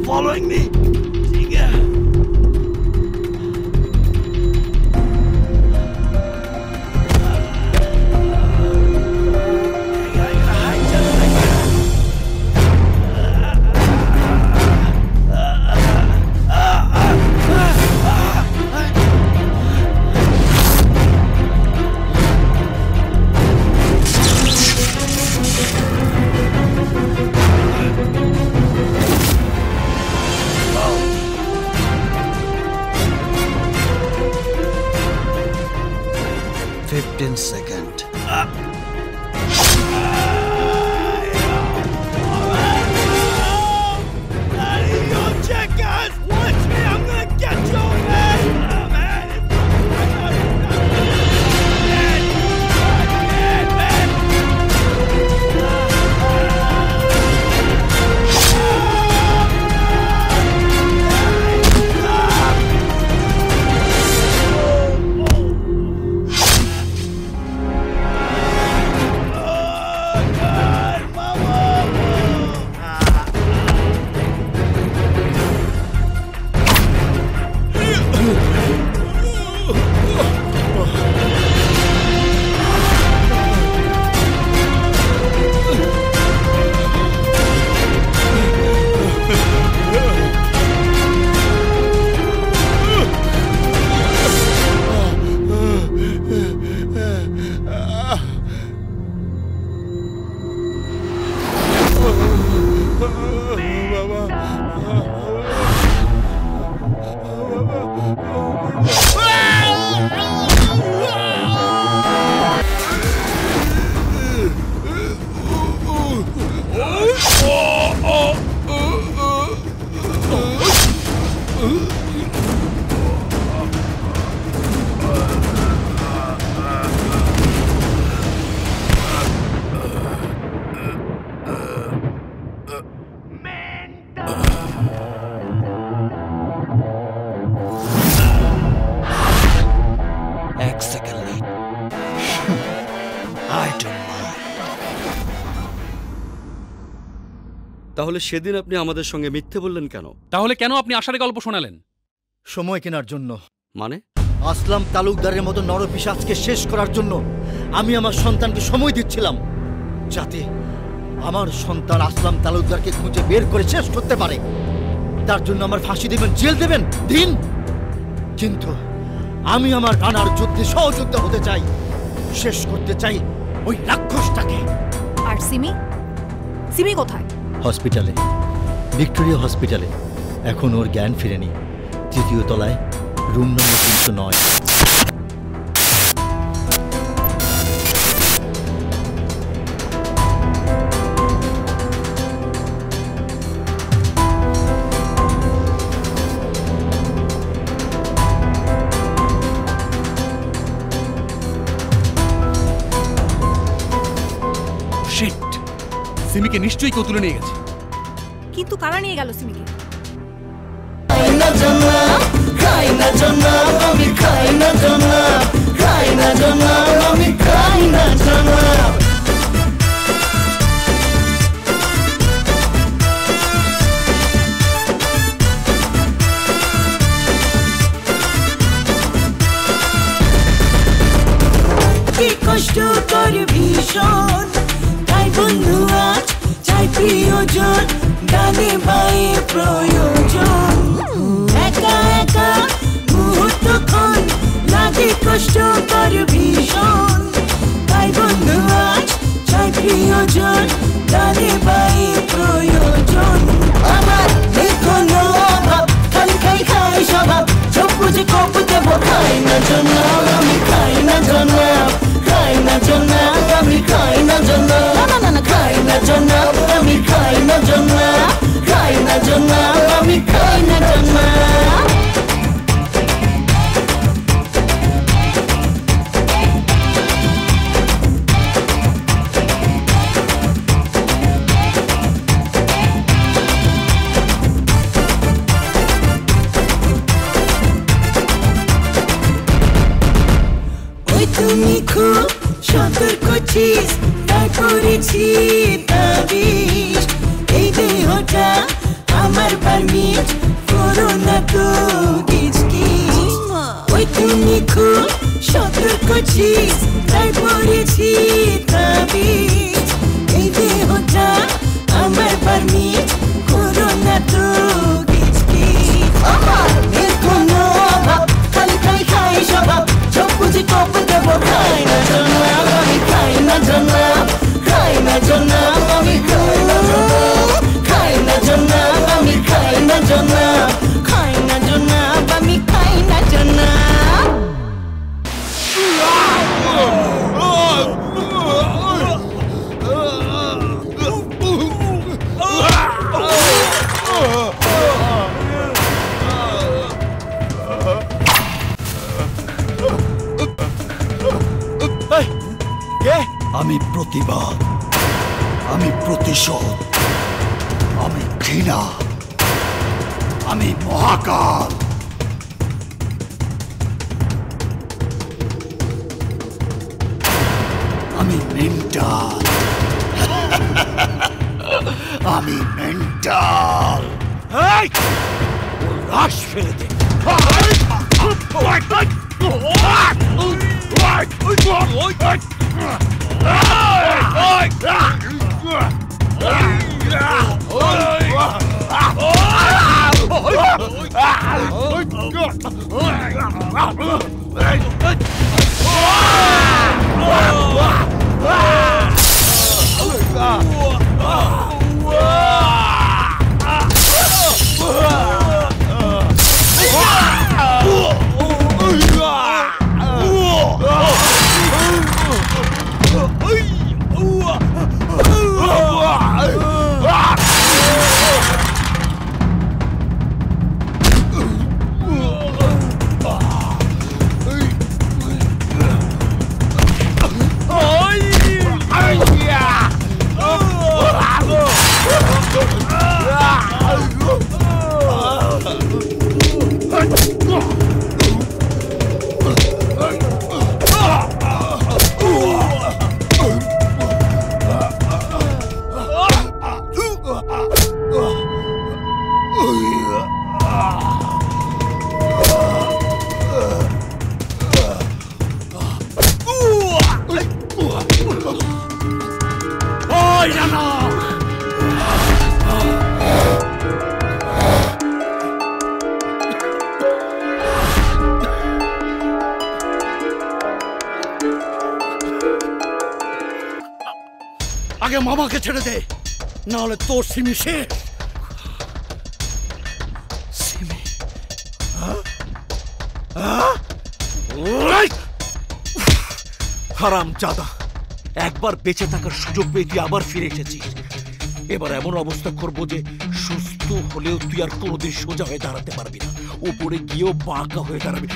following me? ठीक है। Second. Jackass! Watch me! I'm gonna get your head! তাহলে সেদিন আপনি আমাদের সঙ্গে মিথ্যে বললেন কেন? তাহলে কেন আপনি আশার গল্প শোনালেন? সময় কেনার জন্য। মানে? আসলাম তালুকদারের মতো নরপিশাচকে শেষ করার জন্য আমি আমার সন্তানকে সময় দিচ্ছিলাম, যাতে আমার সন্তান আসলাম তালুকদারকে খুঁজে বের করে শেষ করতে পারে। তার জন্য আমার ফাঁসি দেবেন, জেল দেবেন, দিন। কিন্তু আমি আমার রানার যুদ্ধে সহযোদ্ধা হতে চাই, শেষ করতে চাই ওই রাক্ষসটাকে। আর সিমি? সিমি কোথায়? হসপিটালে, ভিক্টোরিয়া হসপিটালে। এখন ওর জ্ঞান ফিরেনি। তৃতীয় তলায়, রুম নম্বর 309। সিমিকে নিশ্চয়ই কেউ তুলে নিয়ে গেছে। কিন্তু কারা নিয়ে গেল সিমিকে? কি কষ্ট করে ভীষণ, তাই বন্ধু আজ চাই প্রিয়জন, গানে বায়ে প্রয়োজন। একা একা মুহূর্তক্ষণ লাগে কষ্ট করে ভীষণ, তাই বন্ধু আজ চাই প্রিয়জন, গানে বায়ে প্রয়োজন। আমার কোনো অভাব, খালি খাই খাই স্বভাব, চোখ বুঝে কপ দেব, খাই না জন্য আমি, খাই না জন্য, খাই না জন্য আমি, খাই না জন্য, খাই না জন্য আমি, খাই না জন্য, খাই না জন্য আমি, খাই না জন্য। প্রতিবাদ, আমি প্রতিশোধ, আমি ঘৃণা, আমি মহাকাল। আমি মেন্টাল, আমি মেন্টাল। লাশ ফেলে দে। আগে মামাকে ছেড়ে দে, না হলে তোর সিমি শেষ। সিমি? হারামজাদা, একবার বেঁচে থাকার সুযোগ পেয়ে তুই আবার ফিরে এসেছিস। এবার এমন অবস্থা করবো যে সুস্থ হলেও তুই আর কোনোদিন সোজা হয়ে দাঁড়াতে পারবি না, উপরে গিয়েও বাঁকা হয়ে দাঁড়াবি।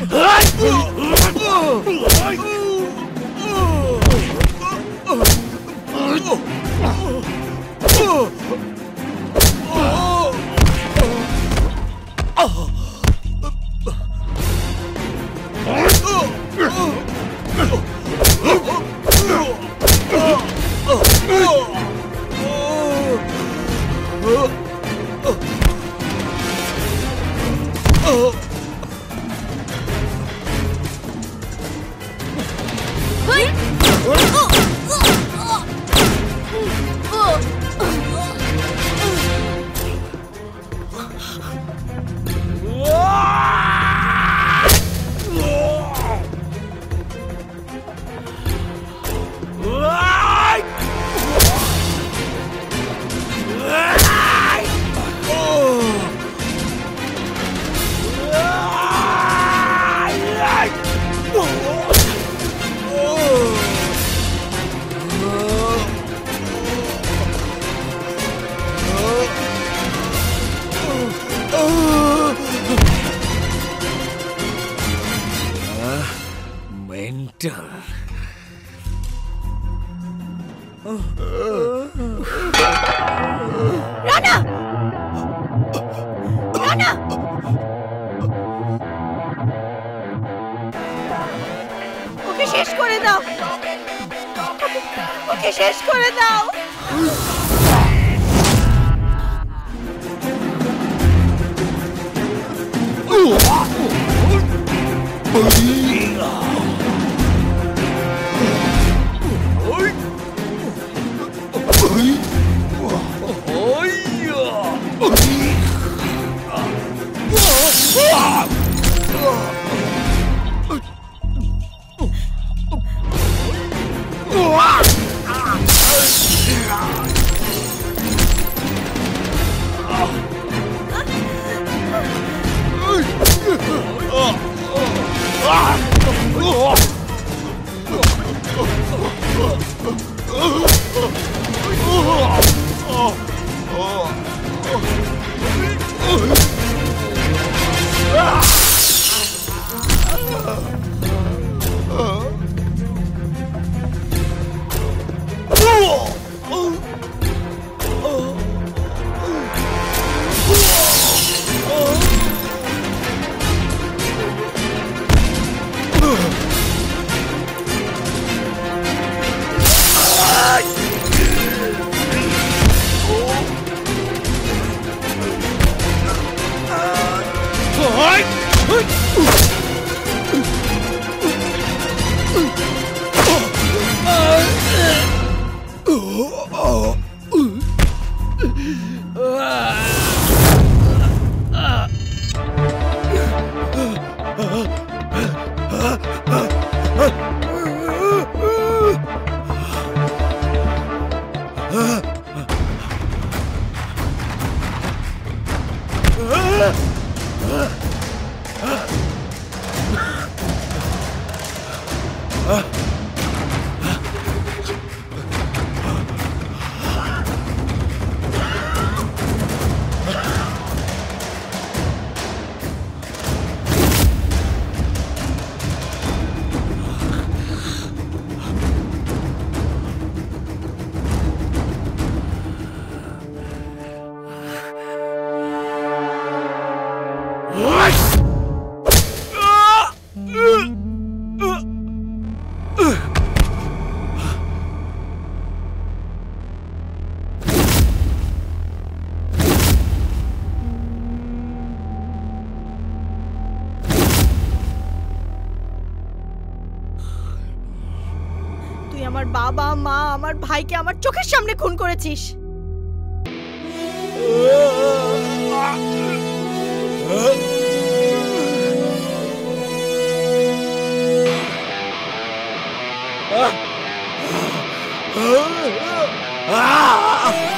মেন্টাল। রানা! রানা! ওকে শেষ করে দাও, ওকে শেষ করে দাও। তুই আমার বাবা মা আমার ভাইকে আমার চোখের সামনে খুন করেছিস। Ah!